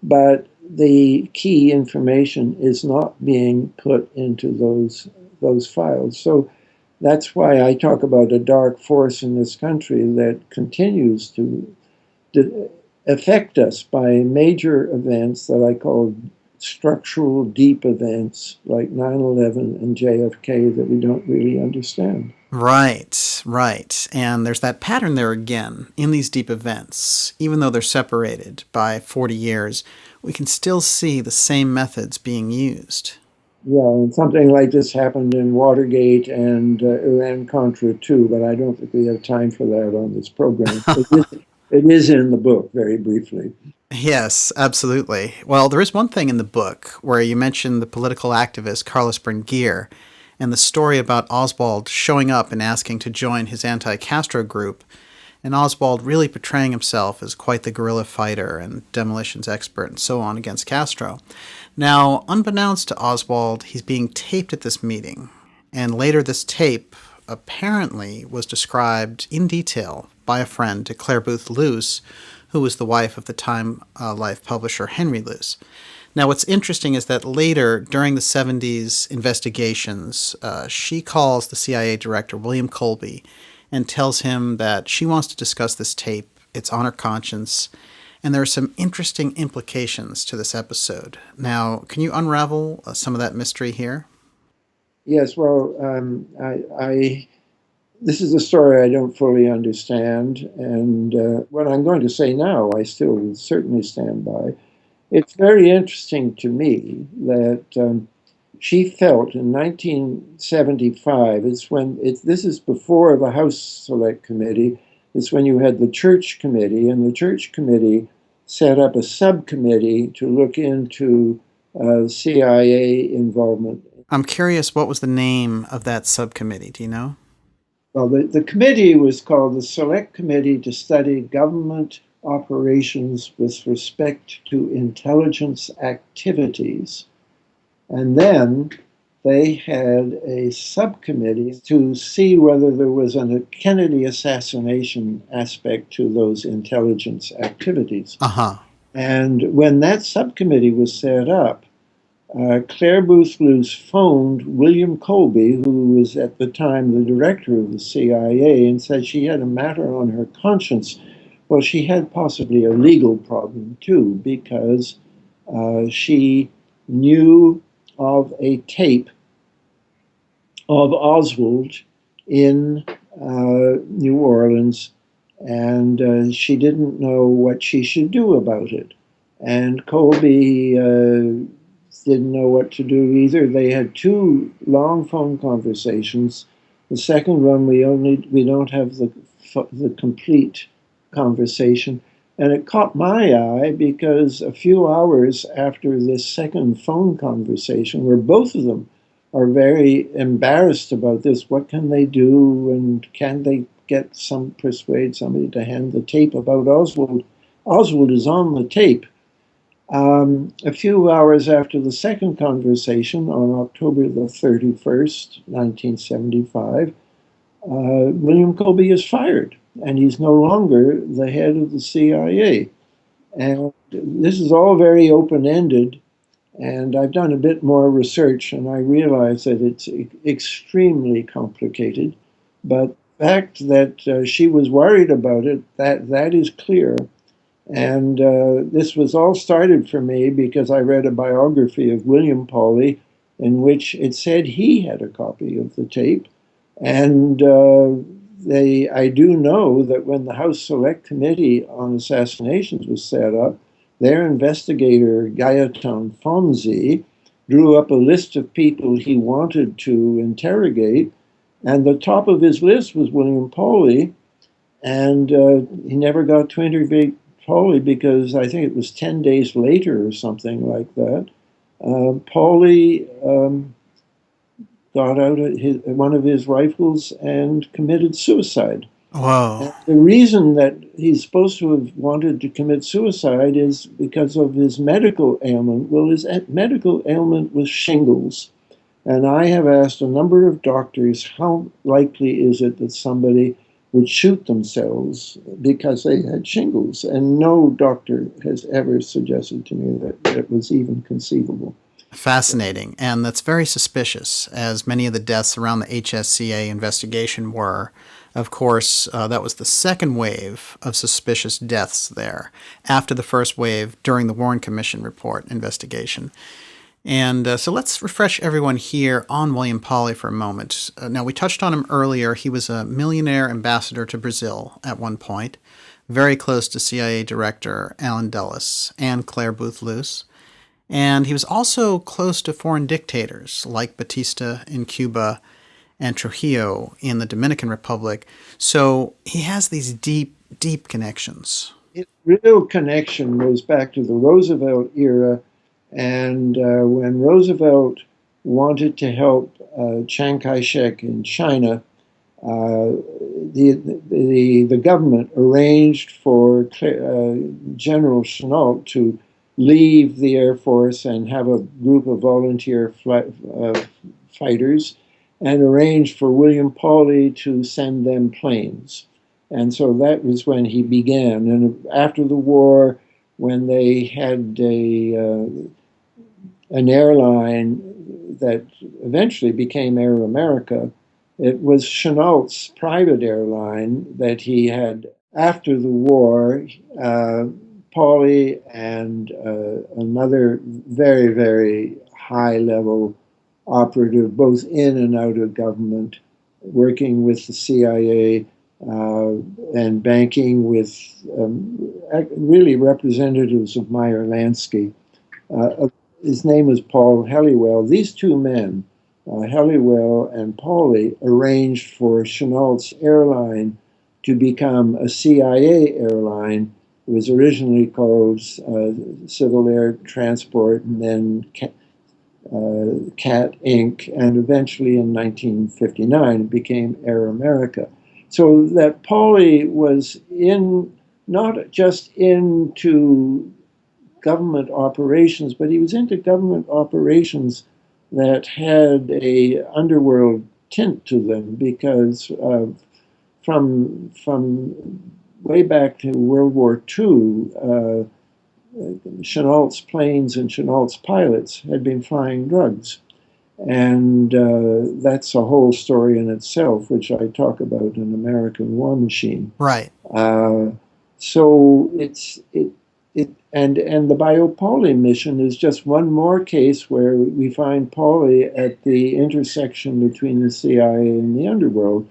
but the key information is not being put into those files. So that's why I talk about a dark force in this country that continues to affect us by major events that I call structural deep events like 9/11 and JFK that we don't really understand. Right, right. And there's that pattern there again. In these deep events, even though they're separated by 40 years, we can still see the same methods being used. Yeah, and something like this happened in Watergate and Iran-Contra too, but I don't think we have time for that on this program. It is in the book, very briefly. Yes, absolutely. Well, there is one thing in the book where you mention the political activist Carlos Bernguer and the story about Oswald showing up and asking to join his anti-Castro group, and Oswald really portraying himself as quite the guerrilla fighter and demolitions expert and so on against Castro. Now, unbeknownst to Oswald, he's being taped at this meeting, and later this tape apparently was described in detail by a friend to Clare Boothe Luce, who was the wife of the Time Life publisher Henry Luce. Now, what's interesting is that later, during the 70s investigations, she calls the CIA director, William Colby, and tells him that she wants to discuss this tape. It's on her conscience, and there are some interesting implications to this episode. Now, can you unravel some of that mystery here? Yes, well, this is a story I don't fully understand, and what I'm going to say now, I still certainly stand by. It's very interesting to me that she felt in 1975, this is before the House Select Committee, it's when you had the Church Committee, and the Church Committee set up a subcommittee to look into CIA involvement. I'm curious, what was the name of that subcommittee? Do you know? Well, the committee was called the Select Committee to Study Government Operations with Respect to Intelligence Activities. And then they had a subcommittee to see whether there was a Kennedy assassination aspect to those intelligence activities. Uh-huh. And when that subcommittee was set up, Clare Boothe Luce phoned William Colby, who was at the time the director of the CIA, and said she had a matter on her conscience. Well, she had possibly a legal problem too, because she knew of a tape of Oswald in New Orleans, and she didn't know what she should do about it. And Colby didn't know what to do either. They had two long phone conversations. The second one, we don't have the complete conversation. And it caught my eye because a few hours after this second phone conversation, where both of them are very embarrassed about this, what can they do, and can they persuade somebody to hand the tape about Oswald? Oswald is on the tape. A few hours after the second conversation, on October the 31st, 1975, William Colby is fired, and he's no longer the head of the CIA. And this is all very open-ended, and I've done a bit more research, and I realize that it's extremely complicated. But the fact that she was worried about it, that is clear. And this was all started for me because I read a biography of William Pauley in which it said he had a copy of the tape. And I do know that when the House Select Committee on Assassinations was set up, their investigator, Gaetan Fonzi, drew up a list of people he wanted to interrogate. And the top of his list was William Pauley. And he never got to interview Pauley because I think it was 10 days later or something like that. Pauley got out one of his rifles and committed suicide. Whoa. And the reason that he's supposed to have wanted to commit suicide is because of his medical ailment. Well, his medical ailment was shingles. And I have asked a number of doctors, how likely is it that somebody would shoot themselves because they had shingles? And no doctor has ever suggested to me that it was even conceivable. Fascinating. And that's very suspicious, as many of the deaths around the HSCA investigation were. Of course, that was the second wave of suspicious deaths there, after the first wave during the Warren Commission report investigation. And so let's refresh everyone here on William Pauly for a moment. Now, we touched on him earlier. He was a millionaire ambassador to Brazil at one point, very close to CIA Director Allen Dulles and Clare Boothe Luce. And he was also close to foreign dictators like Batista in Cuba and Trujillo in the Dominican Republic. So he has these deep, deep connections. Its real connection goes back to the Roosevelt era, and when Roosevelt wanted to help Chiang Kai-shek in China, the government arranged for General Chennault to leave the Air Force and have a group of volunteer fighters, and arranged for William Pauly to send them planes. And so that was when he began. And after the war, when they had an airline that eventually became Air America, it was Chennault's private airline that he had. After the war, Pauly and another very, very high-level operative, both in and out of government, working with the CIA and banking with really representatives of Meyer Lansky. His name was Paul Helliwell. These two men, Helliwell and Pauly, arranged for Chennault's airline to become a CIA airline. It was originally called Civil Air Transport, and then CAT Inc., and eventually in 1959 it became Air America. So that Pauly was not just into government operations, but he was into government operations that had a underworld tint to them, because from way back to World War II, Chennault's planes and Chennault's pilots had been flying drugs. And that's a whole story in itself, which I talk about in American War Machine. Right. So and the BioPauly mission is just one more case where we find Pauly at the intersection between the CIA and the underworld.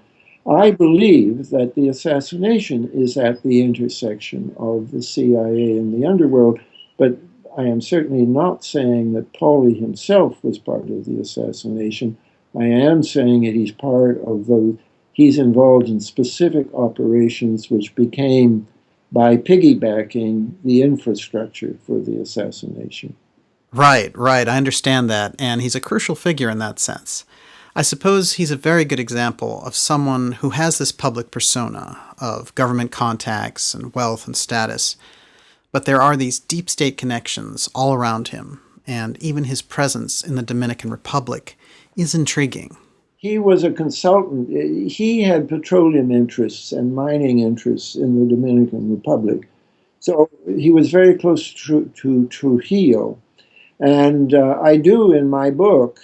I believe that the assassination is at the intersection of the CIA and the underworld, but I am certainly not saying that Pauly himself was part of the assassination. I am saying that he's involved in specific operations which became, by piggybacking, the infrastructure for the assassination. Right. I understand that, and he's a crucial figure in that sense. I suppose he's a very good example of someone who has this public persona of government contacts and wealth and status, but there are these deep state connections all around him, and even his presence in the Dominican Republic is intriguing. He was a consultant. He had petroleum interests and mining interests in the Dominican Republic. So he was very close to Trujillo. And I do, in my book,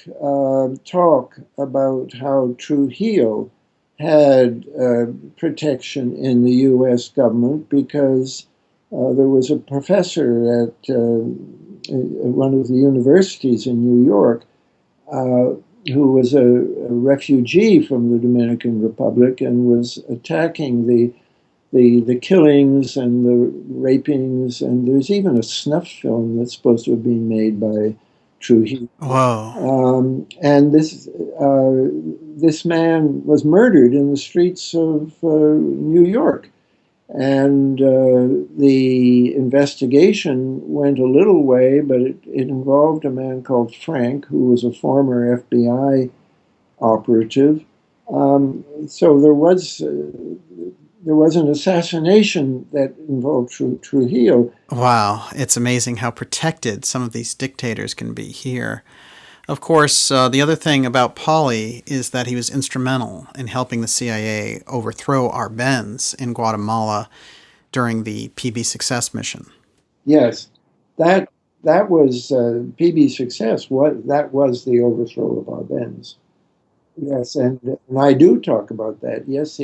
talk about how Trujillo had protection in the U.S. government, because there was a professor at one of the universities in New York who was a refugee from the Dominican Republic and was attacking the killings and the rapings, and there's even a snuff film that's supposed to have been made by Trujillo. Wow. And this man was murdered in the streets of New York. And the investigation went a little way, but it involved a man called Frank, who was a former FBI operative. So there was an assassination that involved Trujillo. Wow, it's amazing how protected some of these dictators can be here. Of course, the other thing about Pauly is that he was instrumental in helping the CIA overthrow Arbenz in Guatemala during the PB Success mission. Yes, that that was PB's success. That was the overthrow of Arbenz. Yes, and I do talk about that. Yes,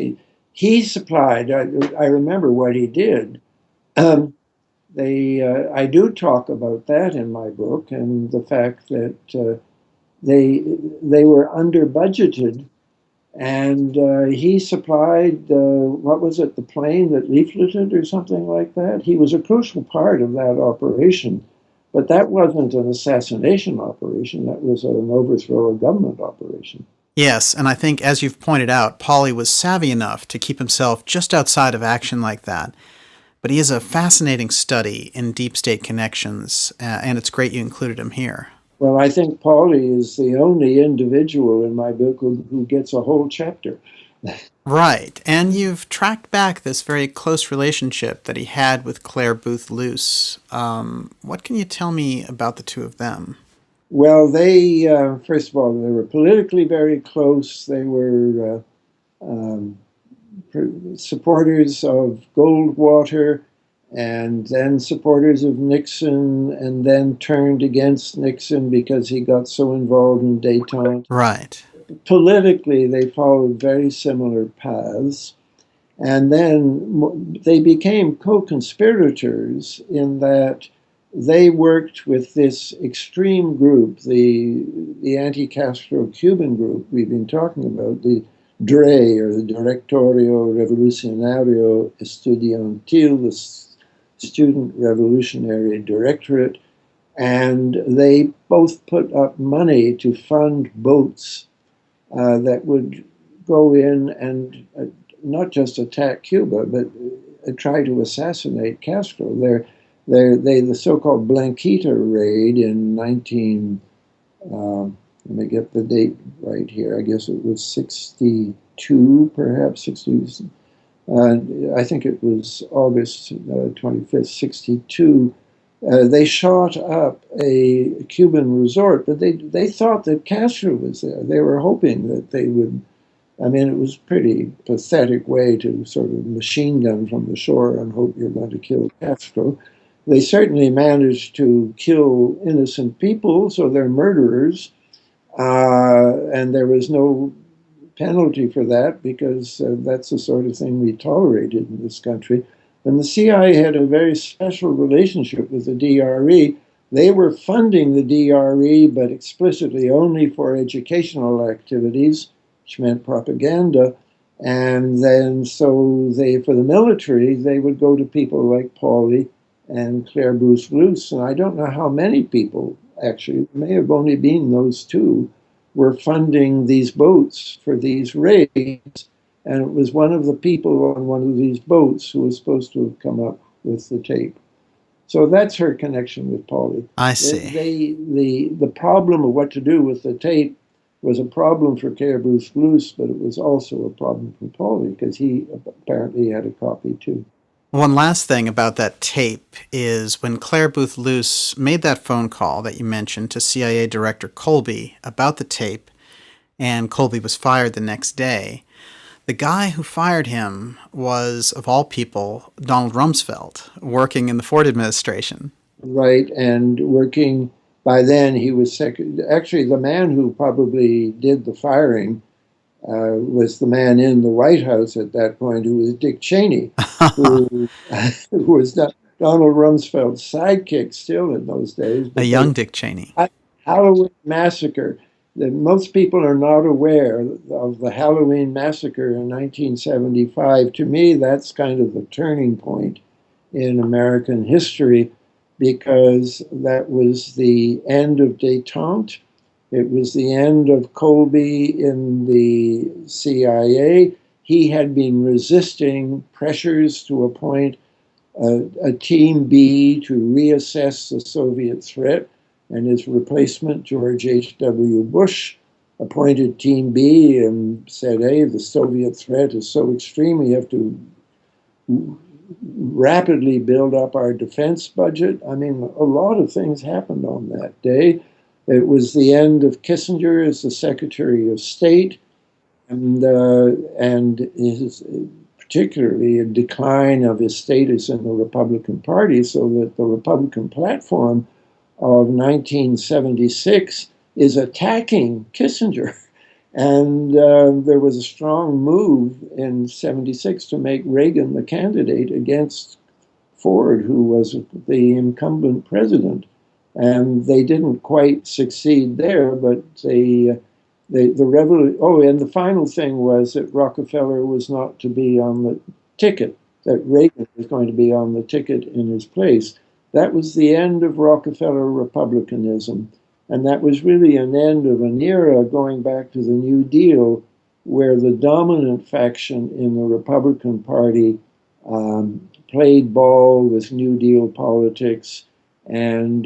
he supplied. I remember what he did. Um, I do talk about that in my book, and the fact that they they were under budgeted, and he supplied what was it, the plane that leafleted or something like that. He was a crucial part of that operation, but that wasn't an assassination operation. That was an overthrow of government operation. Yes, and I think, as you've pointed out, Pauly was savvy enough to keep himself just outside of action like that. But he is a fascinating study in deep state connections, and it's great you included him here. Well, I think Pauly is the only individual in my book who gets a whole chapter. Right, and you've tracked back this very close relationship that he had with Clare Boothe Luce. What can you tell me about the two of them? Well, first of all, they were politically very close. They were supporters of Goldwater and then supporters of Nixon, and then turned against Nixon because he got so involved in détente. Right. Politically, they followed very similar paths. And then they became co-conspirators in that they worked with this extreme group, the anti-Castro Cuban group we've been talking about, the DRE, or the Directorio Revolucionario Estudiantil, the Student Revolutionary Directorate, and they both put up money to fund boats that would go in and not just attack Cuba, but try to assassinate Castro. The so-called Blanquita raid in 19, let me get the date right here, I guess it was 62, perhaps 60, I think it was August 25th, 62. They shot up a Cuban resort, but they thought that Castro was there. They were hoping that they would. I mean, it was a pretty pathetic way to sort of machine gun from the shore and hope you're going to kill Castro. They certainly managed to kill innocent people, so they're murderers, and there was no penalty for that because that's the sort of thing we tolerated in this country. And the CIA had a very special relationship with the DRE. They were funding the DRE, but explicitly only for educational activities, which meant propaganda. And then, so for the military, they would go to people like Pauly and Clare Boothe Luce. And I don't know how many people, actually, it may have only been those two, were funding these boats for these raids. And it was one of the people on one of these boats who was supposed to have come up with the tape. So that's her connection with Pauly. I see. The problem of what to do with the tape was a problem for Clare Boothe Luce, but it was also a problem for Pauly because he apparently had a copy too. One last thing about that tape is when Clare Boothe Luce made that phone call that you mentioned to CIA Director Colby about the tape, and Colby was fired the next day. The guy who fired him was, of all people, Donald Rumsfeld, working in the Ford administration. Right, and working, by then he was actually the man who probably did the firing was the man in the White House at that point, who was Dick Cheney, who was Donald Rumsfeld's sidekick still in those days. A young Dick Cheney. Halloween Massacre. Most people are not aware of the Halloween Massacre in 1975. To me, that's kind of the turning point in American history because that was the end of détente. It was the end of Colby in the CIA. He had been resisting pressures to appoint a Team B to reassess the Soviet threat, and his replacement, George H.W. Bush, appointed Team B and said, hey, the Soviet threat is so extreme, we have to rapidly build up our defense budget. I mean, a lot of things happened on that day. It was the end of Kissinger as the Secretary of State, and his, particularly a decline of his status in the Republican Party, so that the Republican platform of 1976 is attacking Kissinger. And there was a strong move in 76 to make Reagan the candidate against Ford, who was the incumbent president. And they didn't quite succeed there, but the revolution. Oh, and the final thing was that Rockefeller was not to be on the ticket, that Reagan was going to be on the ticket in his place. That was the end of Rockefeller republicanism. And that was really an end of an era going back to the New Deal, where the dominant faction in the Republican Party played ball with New Deal politics and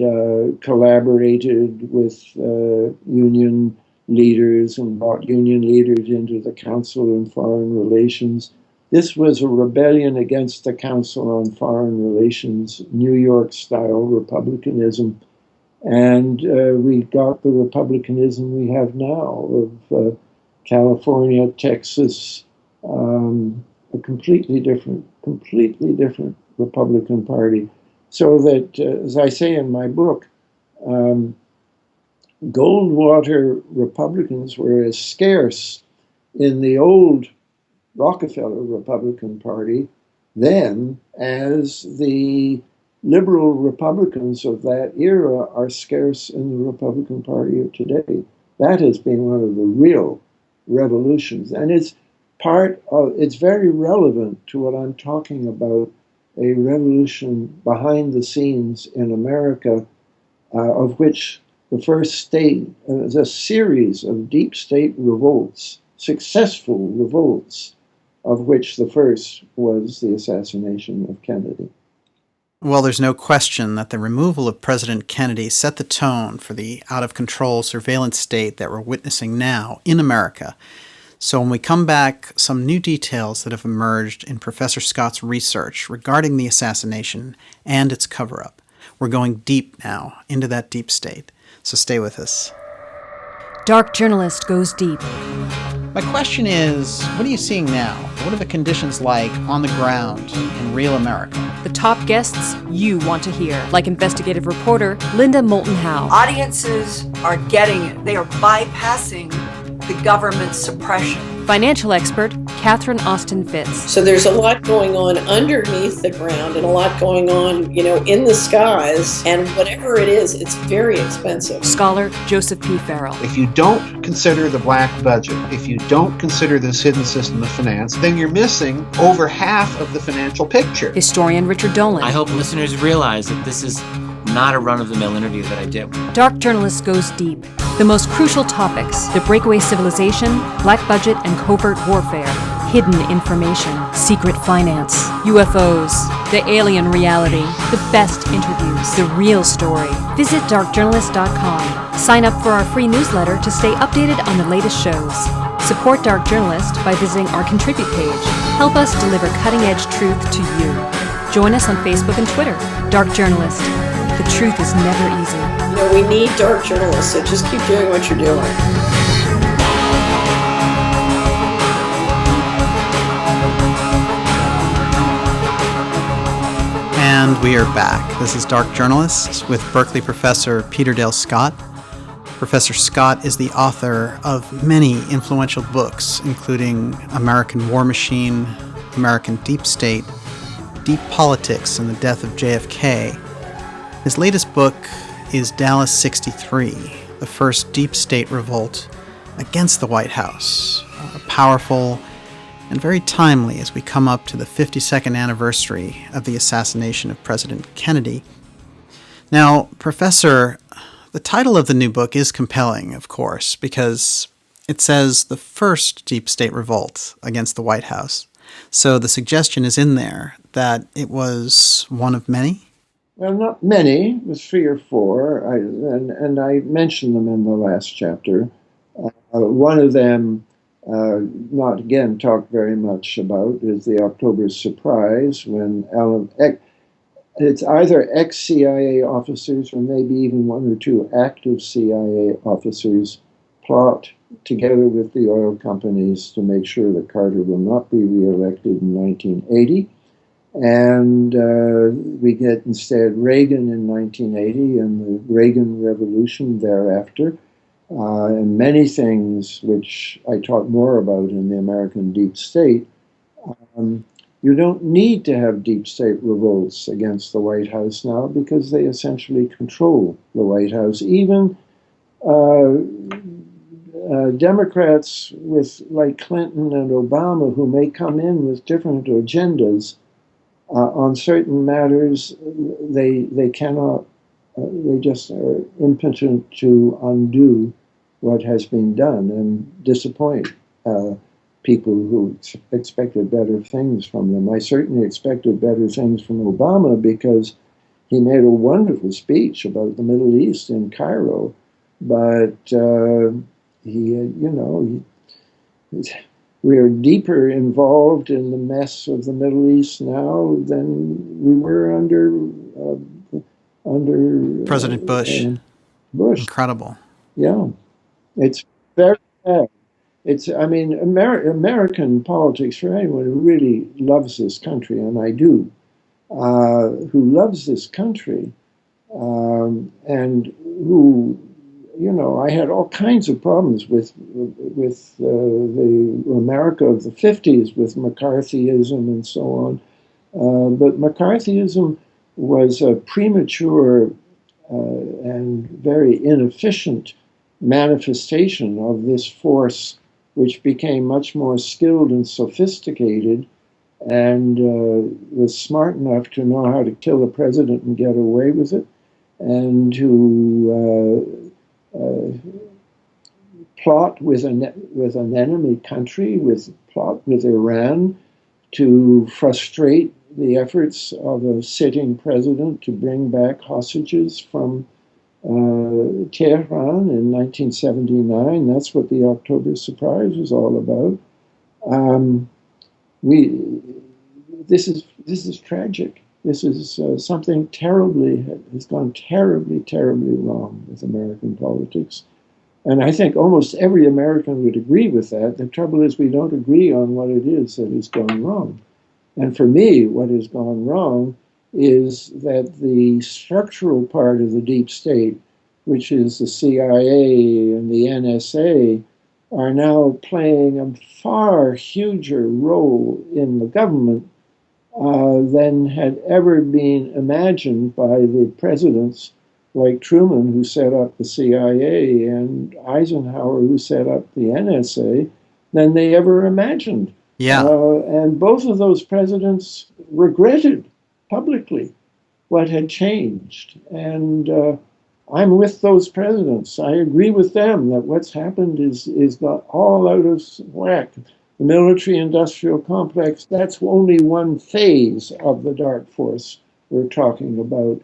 collaborated with union leaders and brought union leaders into the Council on Foreign Relations. This was a rebellion against the Council on Foreign Relations, New York-style republicanism. And we got the republicanism we have now of California, Texas, a completely different Republican Party. So that, as I say in my book, Goldwater Republicans were as scarce in the old Rockefeller Republican Party then as the liberal Republicans of that era are scarce in the Republican Party of today. That has been one of the real revolutions. And it's very relevant to what I'm talking about, a revolution behind the scenes in America, of which the first state is a series of deep state revolts, successful revolts, of which the first was the assassination of Kennedy. Well, there's no question that the removal of President Kennedy set the tone for the out-of-control surveillance state that we're witnessing now in America. So when we come back, some new details that have emerged in Professor Scott's research regarding the assassination and its cover-up. We're going deep now into that deep state. So stay with us. Dark Journalist goes deep. My question is, what are you seeing now? What are the conditions like on the ground in real America? The top guests you want to hear, like investigative reporter Linda Moulton Howe. Audiences are getting it. They are bypassing the government suppression. Financial expert Catherine Austin Fitz. So there's a lot going on underneath the ground and a lot going on, in the skies. And whatever it is, it's very expensive. Scholar Joseph P. Farrell. If you don't consider the black budget, if you don't consider this hidden system of finance, then you're missing over half of the financial picture. Historian Richard Dolan. I hope listeners realize that this is not a run-of-the-mill interview that I did. Dark Journalist goes deep. The most crucial topics: the breakaway civilization, black budget and covert warfare, hidden information, secret finance, UFOs, the alien reality, the best interviews, the real story. Visit darkjournalist.com. Sign up for our free newsletter to stay updated on the latest shows. Support Dark Journalist by visiting our Contribute page. Help us deliver cutting-edge truth to you. Join us on Facebook and Twitter. Dark Journalist. The truth is never easy. We need dark journalists, so just keep doing what you're doing. And we are back. This is Dark Journalists with Berkeley professor Peter Dale Scott. Professor Scott is the author of many influential books, including American War Machine, American Deep State, Deep Politics and the Death of JFK. His latest book is Dallas 63, the first deep state revolt against the White House. Powerful and very timely as we come up to the 52nd anniversary of the assassination of President Kennedy. Now, Professor, the title of the new book is compelling, of course, because it says the first deep state revolt against the White House. So the suggestion is in there that it was one of many? Well, not many. It was 3 or 4, and I mentioned them in the last chapter. One of them, not again talked very much about, is the October surprise when it's either ex-CIA officers or maybe even 1 or 2 active CIA officers plot together with the oil companies to make sure that Carter will not be reelected in 1980. And we get instead Reagan in 1980 and the Reagan Revolution thereafter, and many things which I talk more about in the American Deep State. You don't need to have deep state revolts against the White House now because they essentially control the White House. Even Democrats like Clinton and Obama, who may come in with different agendas on certain matters, they cannot. They just are impotent to undo what has been done and disappoint people who expected better things from them. I certainly expected better things from Obama because he made a wonderful speech about the Middle East in Cairo, but we are deeper involved in the mess of the Middle East now than we were under President Bush. Bush. Incredible. Yeah, it's very bad. American politics, for anyone who really loves this country, and I do, who loves this country, and who, I had all kinds of problems with the America of the 50s, with McCarthyism and so on. But McCarthyism was a premature and very inefficient manifestation of this force, which became much more skilled and sophisticated and was smart enough to know how to kill a president and get away with it, and to plot with an enemy country, plot with Iran to frustrate the efforts of a sitting president to bring back hostages from Tehran in 1979. That's what the October surprise was all about. This is tragic. This is something has gone terribly, terribly wrong with American politics. And I think almost every American would agree with that. The trouble is we don't agree on what it is that has gone wrong. And for me, what has gone wrong is that the structural part of the deep state, which is the CIA and the NSA, are now playing a far huger role in the government than had ever been imagined by the presidents like Truman, who set up the CIA, and Eisenhower, who set up the NSA, than they ever imagined. Yeah. And both of those presidents regretted publicly what had changed. And I'm with those presidents. I agree with them that what's happened is got all out of whack. The military-industrial complex, that's only one phase of the dark force we're talking about,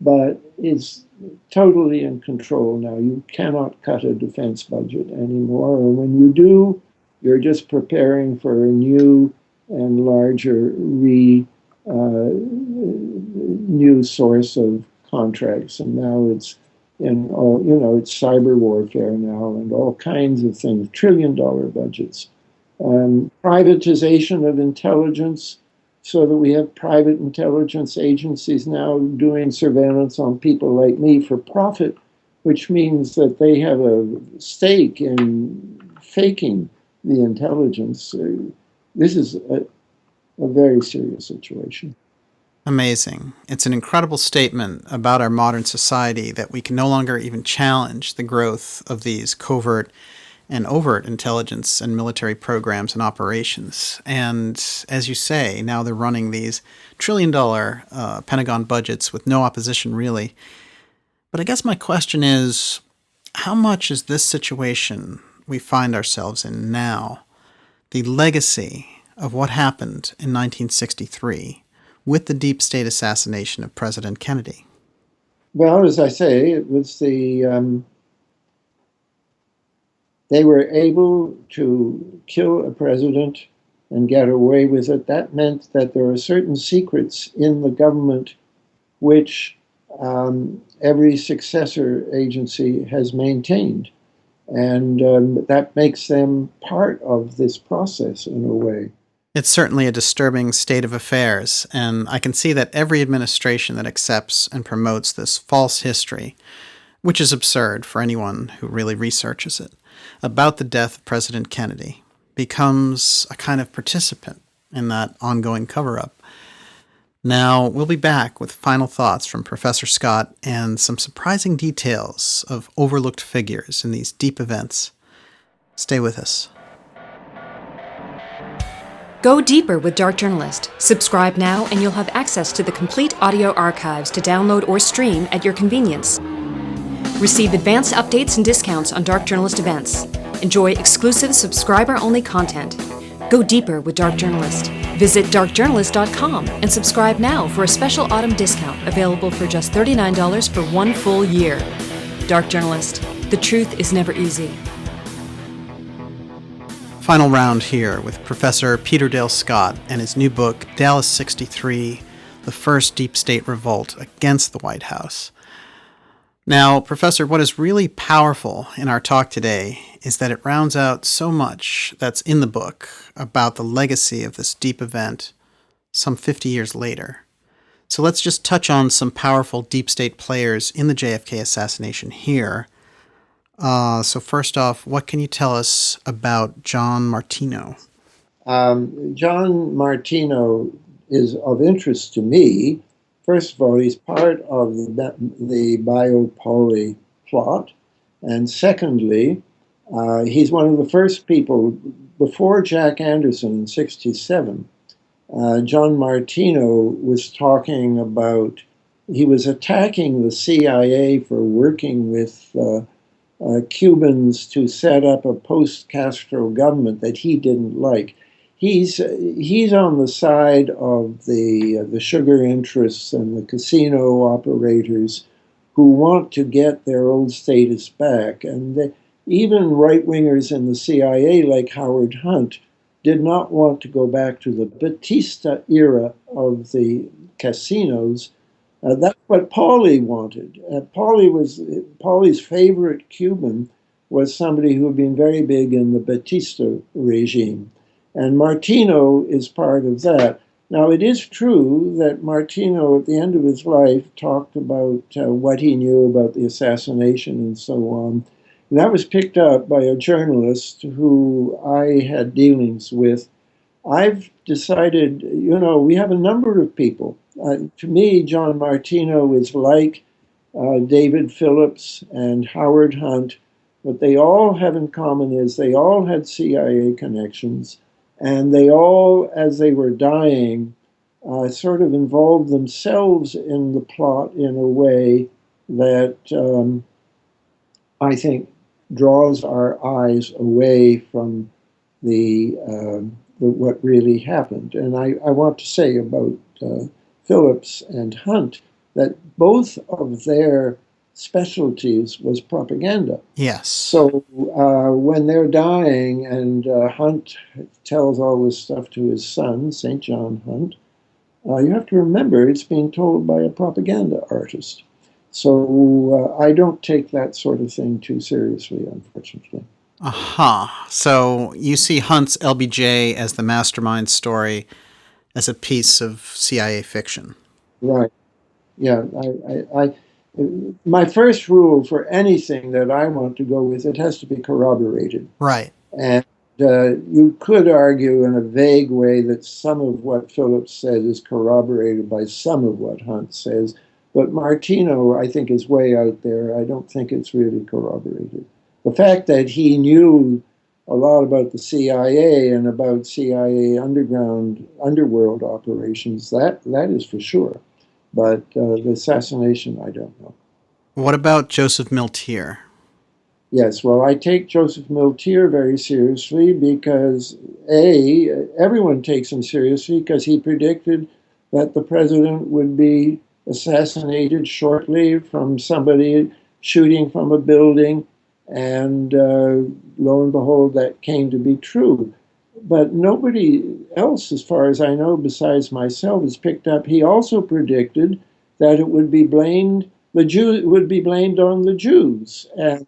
but it's totally in control now. You cannot cut a defense budget anymore, and when you do, you're just preparing for a new and larger new source of contracts. And now it's it's cyber warfare now and all kinds of things, $1 trillion budgets. Privatization of intelligence, so that we have private intelligence agencies now doing surveillance on people like me for profit, which means that they have a stake in faking the intelligence. This is a very serious situation. Amazing. It's an incredible statement about our modern society that we can no longer even challenge the growth of these covert and overt intelligence and military programs and operations. And as you say, now they're running these $1 trillion Pentagon budgets with no opposition, really. But I guess my question is, how much is this situation we find ourselves in now the legacy of what happened in 1963 with the deep state assassination of President Kennedy? Well, as I say, it was they were able to kill a president and get away with it. That meant that there are certain secrets in the government which every successor agency has maintained. And that makes them part of this process in a way. It's certainly a disturbing state of affairs, and I can see that every administration that accepts and promotes this false history, which is absurd for anyone who really researches it, about the death of President Kennedy, becomes a kind of participant in that ongoing cover-up. Now, we'll be back with final thoughts from Professor Scott and some surprising details of overlooked figures in these deep events. Stay with us. Go deeper with Dark Journalist. Subscribe now and you'll have access to the complete audio archives to download or stream at your convenience. Receive advanced updates and discounts on Dark Journalist events. Enjoy exclusive subscriber-only content. Go deeper with Dark Journalist. Visit darkjournalist.com and subscribe now for a special autumn discount available for just $39 for 1 full year. Dark Journalist. The truth is never easy. Final round here with Professor Peter Dale Scott and his new book, Dallas 63, The First Deep State Revolt Against the White House. Now, Professor, what is really powerful in our talk today is that it rounds out so much that's in the book about the legacy of this deep event some 50 years later. So let's just touch on some powerful deep state players in the JFK assassination here. So first off, what can you tell us about John Martino? John Martino is of interest to me. First of all, he's part of the Bio-Pauli plot. And secondly, he's one of the first people, before Jack Anderson in 1967, John Martino was talking about, he was attacking the CIA for working with Cubans to set up a post-Castro government that he didn't like. He's on the side of the sugar interests and the casino operators who want to get their old status back. And even right-wingers in the CIA, like Howard Hunt, did not want to go back to the Batista era of the casinos. That's what Pauli wanted. Pauli's favorite Cuban was somebody who had been very big in the Batista regime. And Martino is part of that. Now, it is true that Martino, at the end of his life, talked about what he knew about the assassination and so on. And that was picked up by a journalist who I had dealings with. I've decided, we have a number of people. To me, John Martino is like David Phillips and Howard Hunt. What they all have in common is they all had CIA connections. And they all, as they were dying, sort of involved themselves in the plot in a way that I think draws our eyes away from what really happened. And I want to say about Phillips and Hunt that both of their specialties was propaganda. Yes. So when they're dying and Hunt tells all this stuff to his son, St. John Hunt, you have to remember it's being told by a propaganda artist. So I don't take that sort of thing too seriously, unfortunately. Aha. So you see Hunt's LBJ as the mastermind story as a piece of CIA fiction. Right. Yeah. My first rule for anything that I want to go with, it has to be corroborated. Right. And you could argue in a vague way that some of what Phillips said is corroborated by some of what Hunt says. But Martino, I think, is way out there. I don't think it's really corroborated. The fact that he knew a lot about the CIA and about CIA underworld operations, that is for sure. But the assassination, I don't know. What about Joseph Miltier? Yes, well, I take Joseph Miltier very seriously because, everyone takes him seriously because he predicted that the president would be assassinated shortly from somebody shooting from a building, and lo and behold, that came to be true. But nobody else, as far as I know, besides myself, has picked up. He also predicted that it would be blamed, would be blamed on the Jews. And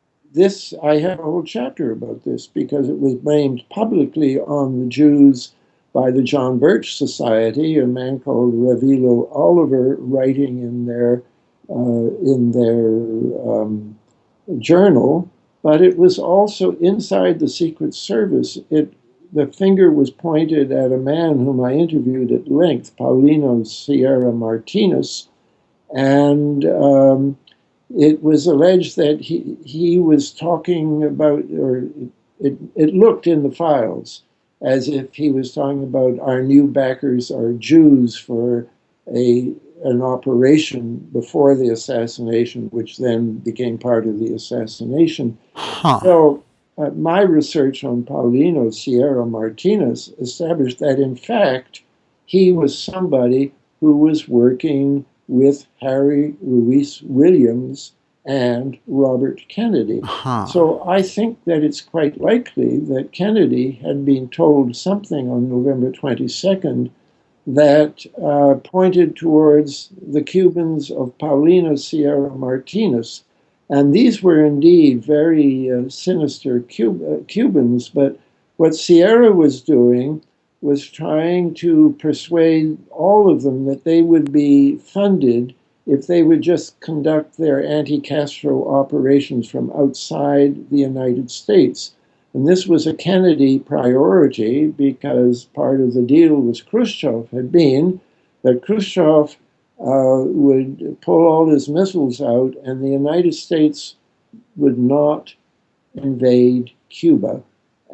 I have a whole chapter about this because it was blamed publicly on the Jews by the John Birch Society, a man called Revilo Oliver, writing in their journal. But it was also inside the Secret Service. The finger was pointed at a man whom I interviewed at length, Paulino Sierra Martinez, and it was alleged that he was talking about, or it looked in the files as if he was talking about our new backers are Jews for an operation before the assassination, which then became part of the assassination. Huh. So my research on Paulino Sierra Martinez established that, in fact, he was somebody who was working with Harry Louis Williams and Robert Kennedy. Huh. So I think that it's quite likely that Kennedy had been told something on November 22nd that pointed towards the Cubans of Paulino Sierra Martinez. And these were indeed very sinister Cubans, but what Sierra was doing was trying to persuade all of them that they would be funded if they would just conduct their anti-Castro operations from outside the United States. And this was a Kennedy priority because part of the deal with Khrushchev had been that Khrushchev would pull all his missiles out and the United States would not invade Cuba.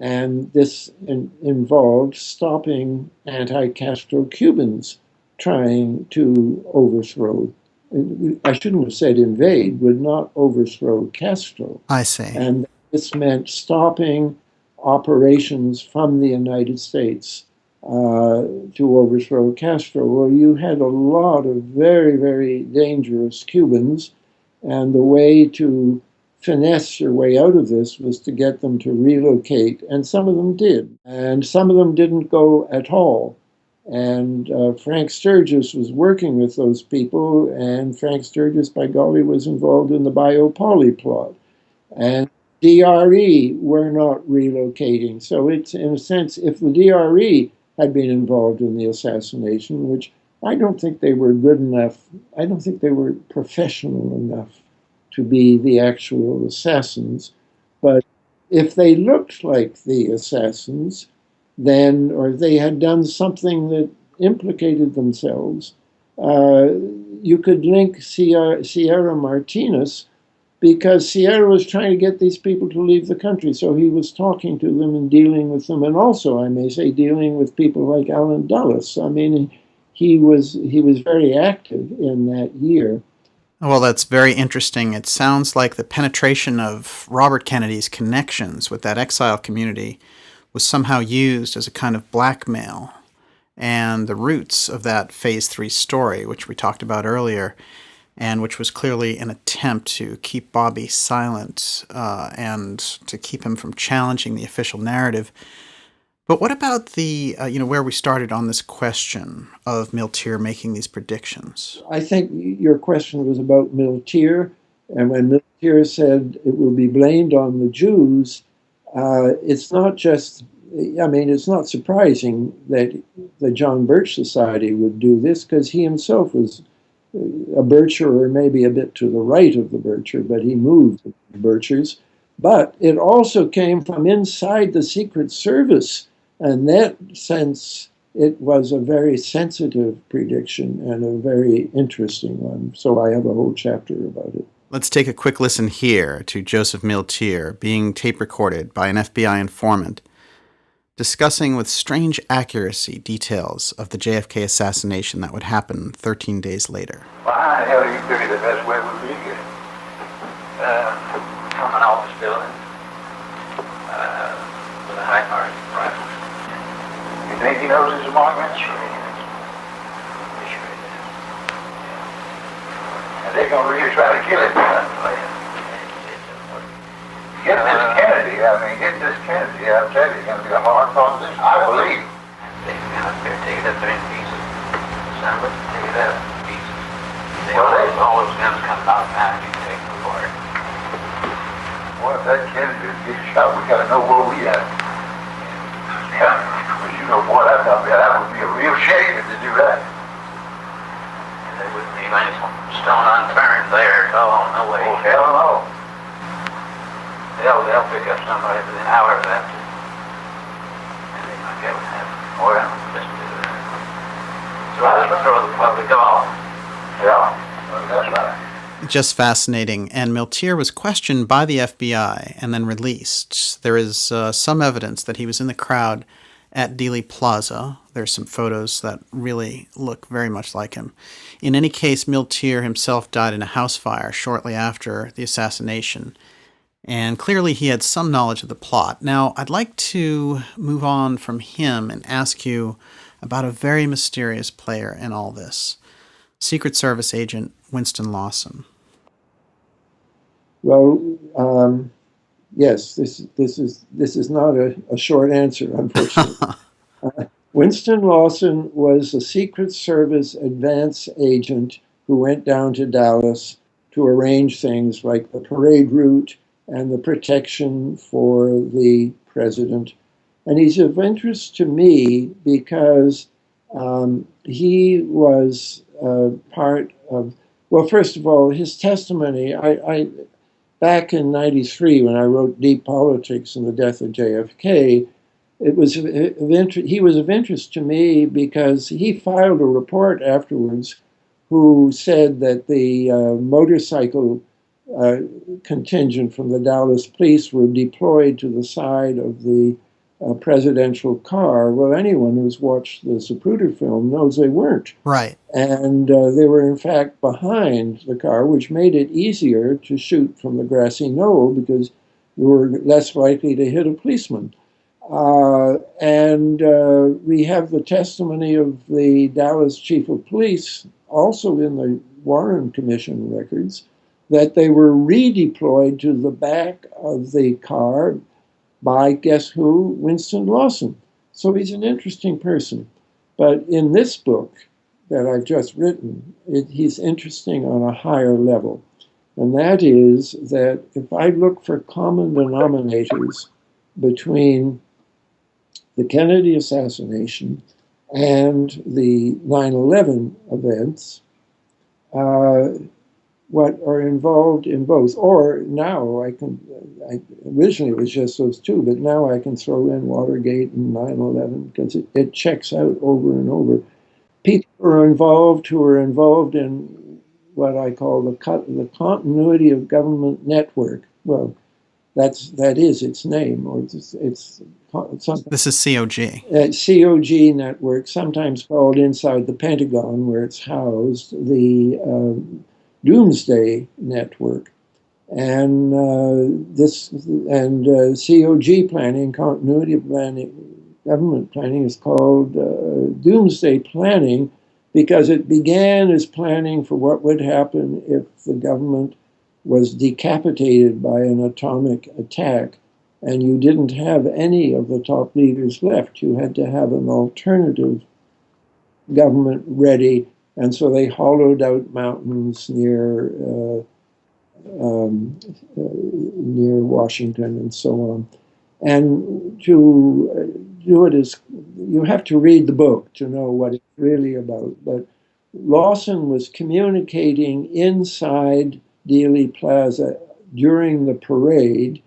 And this involved stopping anti-Castro Cubans trying to overthrow. I shouldn't have said invade, would not overthrow Castro. I see. And this meant stopping operations from the United States to overthrow Castro. Well, you had a lot of very, very dangerous Cubans, and the way to finesse your way out of this was to get them to relocate, and some of them did, and some of them didn't go at all. And Frank Sturgis was working with those people, and Frank Sturgis, by golly, was involved in the Bio-Poly plot. And DRE were not relocating. So it's, in a sense, if the DRE had been involved in the assassination, which I don't think they were good enough, I don't think they were professional enough to be the actual assassins. But if they looked like the assassins, then, or they had done something that implicated themselves, you could link Sierra Martinez, because Sierra was trying to get these people to leave the country. So he was talking to them and dealing with them, and also, I may say, dealing with people like Allen Dulles. I mean, he was very active in that year. Well, that's very interesting. It sounds like the penetration of Robert Kennedy's connections with that exile community was somehow used as a kind of blackmail, and the roots of that Phase 3 story, which we talked about earlier, and which was clearly an attempt to keep Bobby silent and to keep him from challenging the official narrative. But what about the, where we started on this question of Miltier making these predictions? I think your question was about Miltier, and when Miltier said it will be blamed on the Jews, it's not just, it's not surprising that the John Birch Society would do this, because he himself was a Bircher, or maybe a bit to the right of the Bircher, but he moved the Birchers. But it also came from inside the Secret Service. In that sense, it was a very sensitive prediction and a very interesting one. So I have a whole chapter about it. Let's take a quick listen here to Joseph Miltier being tape recorded by an FBI informant, discussing with strange accuracy details of the JFK assassination that would happen 13 days later. Well, how the hell do you figure the best way would be to get from an office building with a high-powered rifle? You think he knows his markings? Sure he does. Sure he does. And they're going to really try to kill him. Get this Kennedy, I'll tell you, it's going to be a hard proposition, I believe. They've got there, take it up there in pieces. Son, let's take it up in pieces. All those guns come out now, you can take them apart. Well, if that Kennedy gets shot, we got to know where we at. Yeah, for sure. boy, that would be a real shame to do that. There wouldn't leave any stone unturned there. Oh, no way. Oh, hell no. They'll pick up somebody within hours after. And they might be able to have it. Oh, yeah. Just throw the public off. Yeah, that's right. Just fascinating. And Miltier was questioned by the FBI and then released. There is some evidence that he was in the crowd at Dealey Plaza. There's some photos that really look very much like him. In any case, Miltier himself died in a house fire shortly after the assassination. And clearly he had some knowledge of the plot. Now, I'd like to move on from him and ask you about a very mysterious player in all this. Secret Service agent Winston Lawson. Well, yes, this is not a short answer, unfortunately. Winston Lawson was a Secret Service advance agent who went down to Dallas to arrange things like the parade route and the protection for the president. And he's of interest to me because he was part of, well, first of all, his testimony, I back in '93 when I wrote Deep Politics and the Death of JFK, he was of interest to me because he filed a report afterwards who said that the motorcycle contingent from the Dallas police were deployed to the side of the presidential car. Well, anyone who's watched the Zapruder film knows they weren't. Right. And they were, in fact, behind the car, which made it easier to shoot from the grassy knoll because you were less likely to hit a policeman. And we have the testimony of the Dallas chief of police, also in the Warren Commission records, that they were redeployed to the back of the car by, guess who? Winston Lawson. So he's an interesting person. But in this book that I've just written, he's interesting on a higher level. And that is that if I look for common denominators between the Kennedy assassination and the 9/11 events, what are involved in both, or now originally it was just those two, but now I can throw in Watergate and 9/11 because it checks out over and over. People are involved who are involved in what I call the continuity of government network. Well, that is its name, or it's something. This is COG. COG network, sometimes called inside the Pentagon, where it's housed, the Doomsday Network, and COG planning, continuity planning, government planning, is called Doomsday Planning because it began as planning for what would happen if the government was decapitated by an atomic attack, and you didn't have any of the top leaders left. You had to have an alternative government ready. And so they hollowed out mountains near Washington and so on. And to do it is, you have to read the book to know what it's really about. But Lawson was communicating inside Dealey Plaza during the parade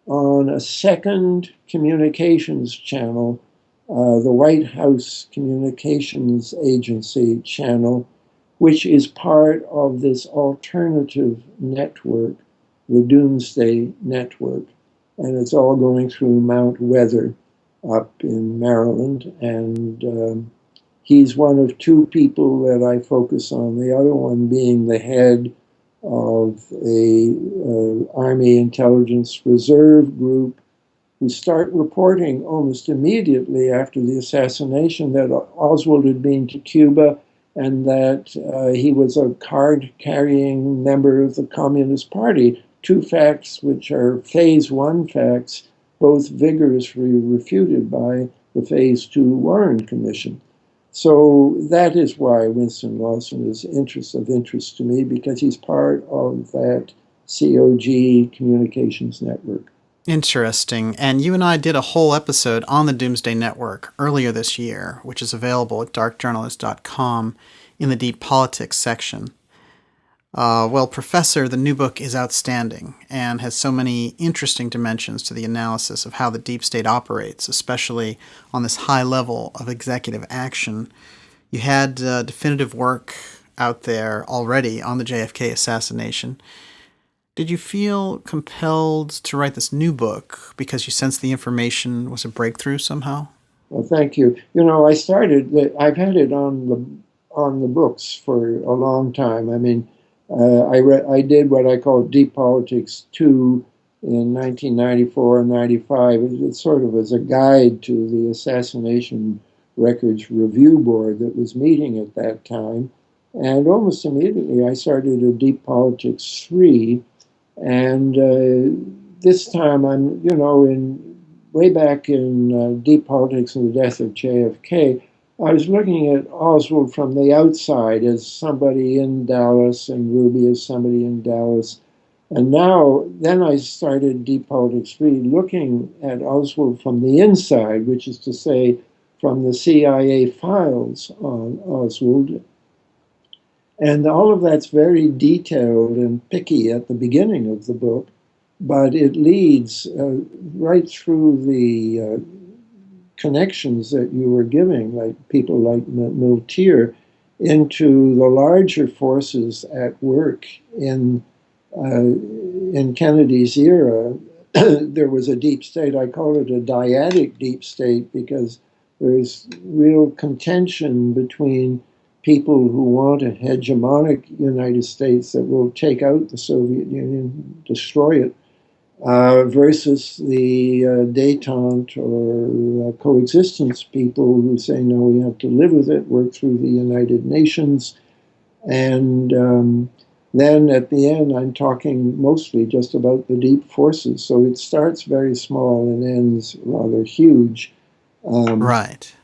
on a second communications channel, the White House Communications Agency channel, which is part of this alternative network, the Doomsday Network. And it's all going through Mount Weather up in Maryland. And he's one of two people that I focus on, the other one being the head of a Army Intelligence Reserve group who start reporting almost immediately after the assassination that Oswald had been to Cuba and that he was a card-carrying member of the Communist Party. Two facts which are Phase 1 facts, both vigorously refuted by the Phase 2 Warren Commission. So that is why Winston Lawson is of interest to me, because he's part of that COG communications network. Interesting. And you and I did a whole episode on the Doomsday Network earlier this year, which is available at darkjournalist.com in the Deep Politics section. Well, Professor, the new book is outstanding and has so many interesting dimensions to the analysis of how the deep state operates, especially on this high level of executive action. You had definitive work out there already on the JFK assassination. Did you feel compelled to write this new book because you sensed the information was a breakthrough somehow? Well, thank you. I've had it on the books for a long time. I mean, I did what I call Deep Politics 2 in 1994 and 95. It sort of was a guide to the Assassination Records Review Board that was meeting at that time. And almost immediately I started a Deep Politics 3. And this time I'm, way back in Deep Politics and the Death of JFK, I was looking at Oswald from the outside as somebody in Dallas and Ruby as somebody in Dallas. And then I started Deep Politics 3 looking at Oswald from the inside, which is to say from the CIA files on Oswald. And all of that's very detailed and picky at the beginning of the book, but it leads right through the connections that you were giving, like people like Miltier, into the larger forces at work in Kennedy's era. There was a deep state. I call it a dyadic deep state because there's real contention between people who want a hegemonic United States that will take out the Soviet Union, destroy it, versus the détente or coexistence people who say, no, we have to live with it, work through the United Nations. And then at the end, I'm talking mostly just about the deep forces. So it starts very small and ends rather huge. Right.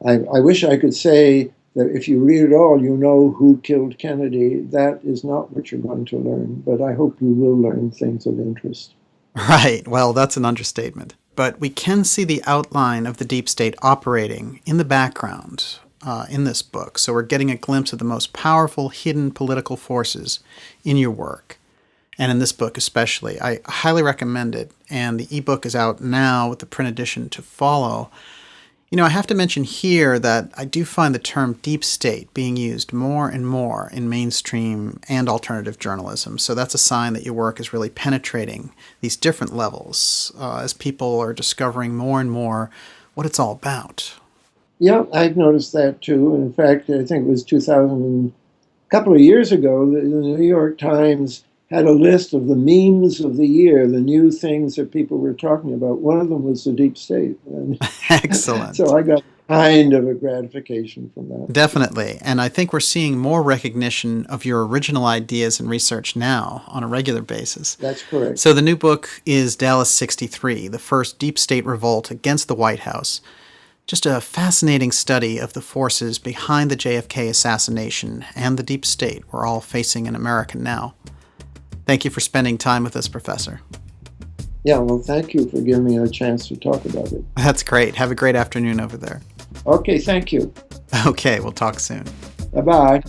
I wish I could say that if you read it all, you know who killed Kennedy. That is not what you're going to learn, but I hope you will learn things of interest. Right. Well, that's an understatement. But we can see the outline of the deep state operating in the background in this book. So we're getting a glimpse of the most powerful hidden political forces in your work. And in this book especially. I highly recommend it. And the ebook is out now with the print edition to follow. I have to mention here that I do find the term deep state being used more and more in mainstream and alternative journalism. So that's a sign that your work is really penetrating these different levels as people are discovering more and more what it's all about. Yeah, I've noticed that too. In fact, I think it was 2000, a couple of years ago, the New York Times had a list of the memes of the year, the new things that people were talking about. One of them was the deep state. And excellent. So I got kind of a gratification from that. Definitely. And I think we're seeing more recognition of your original ideas and research now on a regular basis. That's correct. So the new book is Dallas 63, the first deep state revolt against the White House. Just a fascinating study of the forces behind the JFK assassination and the deep state we're all facing in America now. Thank you for spending time with us, Professor. Yeah, well, thank you for giving me a chance to talk about it. That's great. Have a great afternoon over there. Okay, thank you. Okay, we'll talk soon. Bye-bye.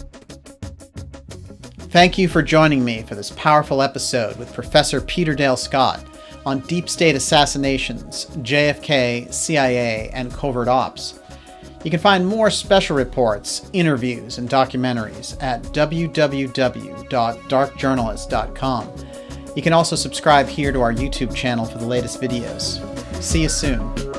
Thank you for joining me for this powerful episode with Professor Peter Dale Scott on deep state assassinations, JFK, CIA, and covert ops. You can find more special reports, interviews, and documentaries at www.darkjournalist.com. You can also subscribe here to our YouTube channel for the latest videos. See you soon.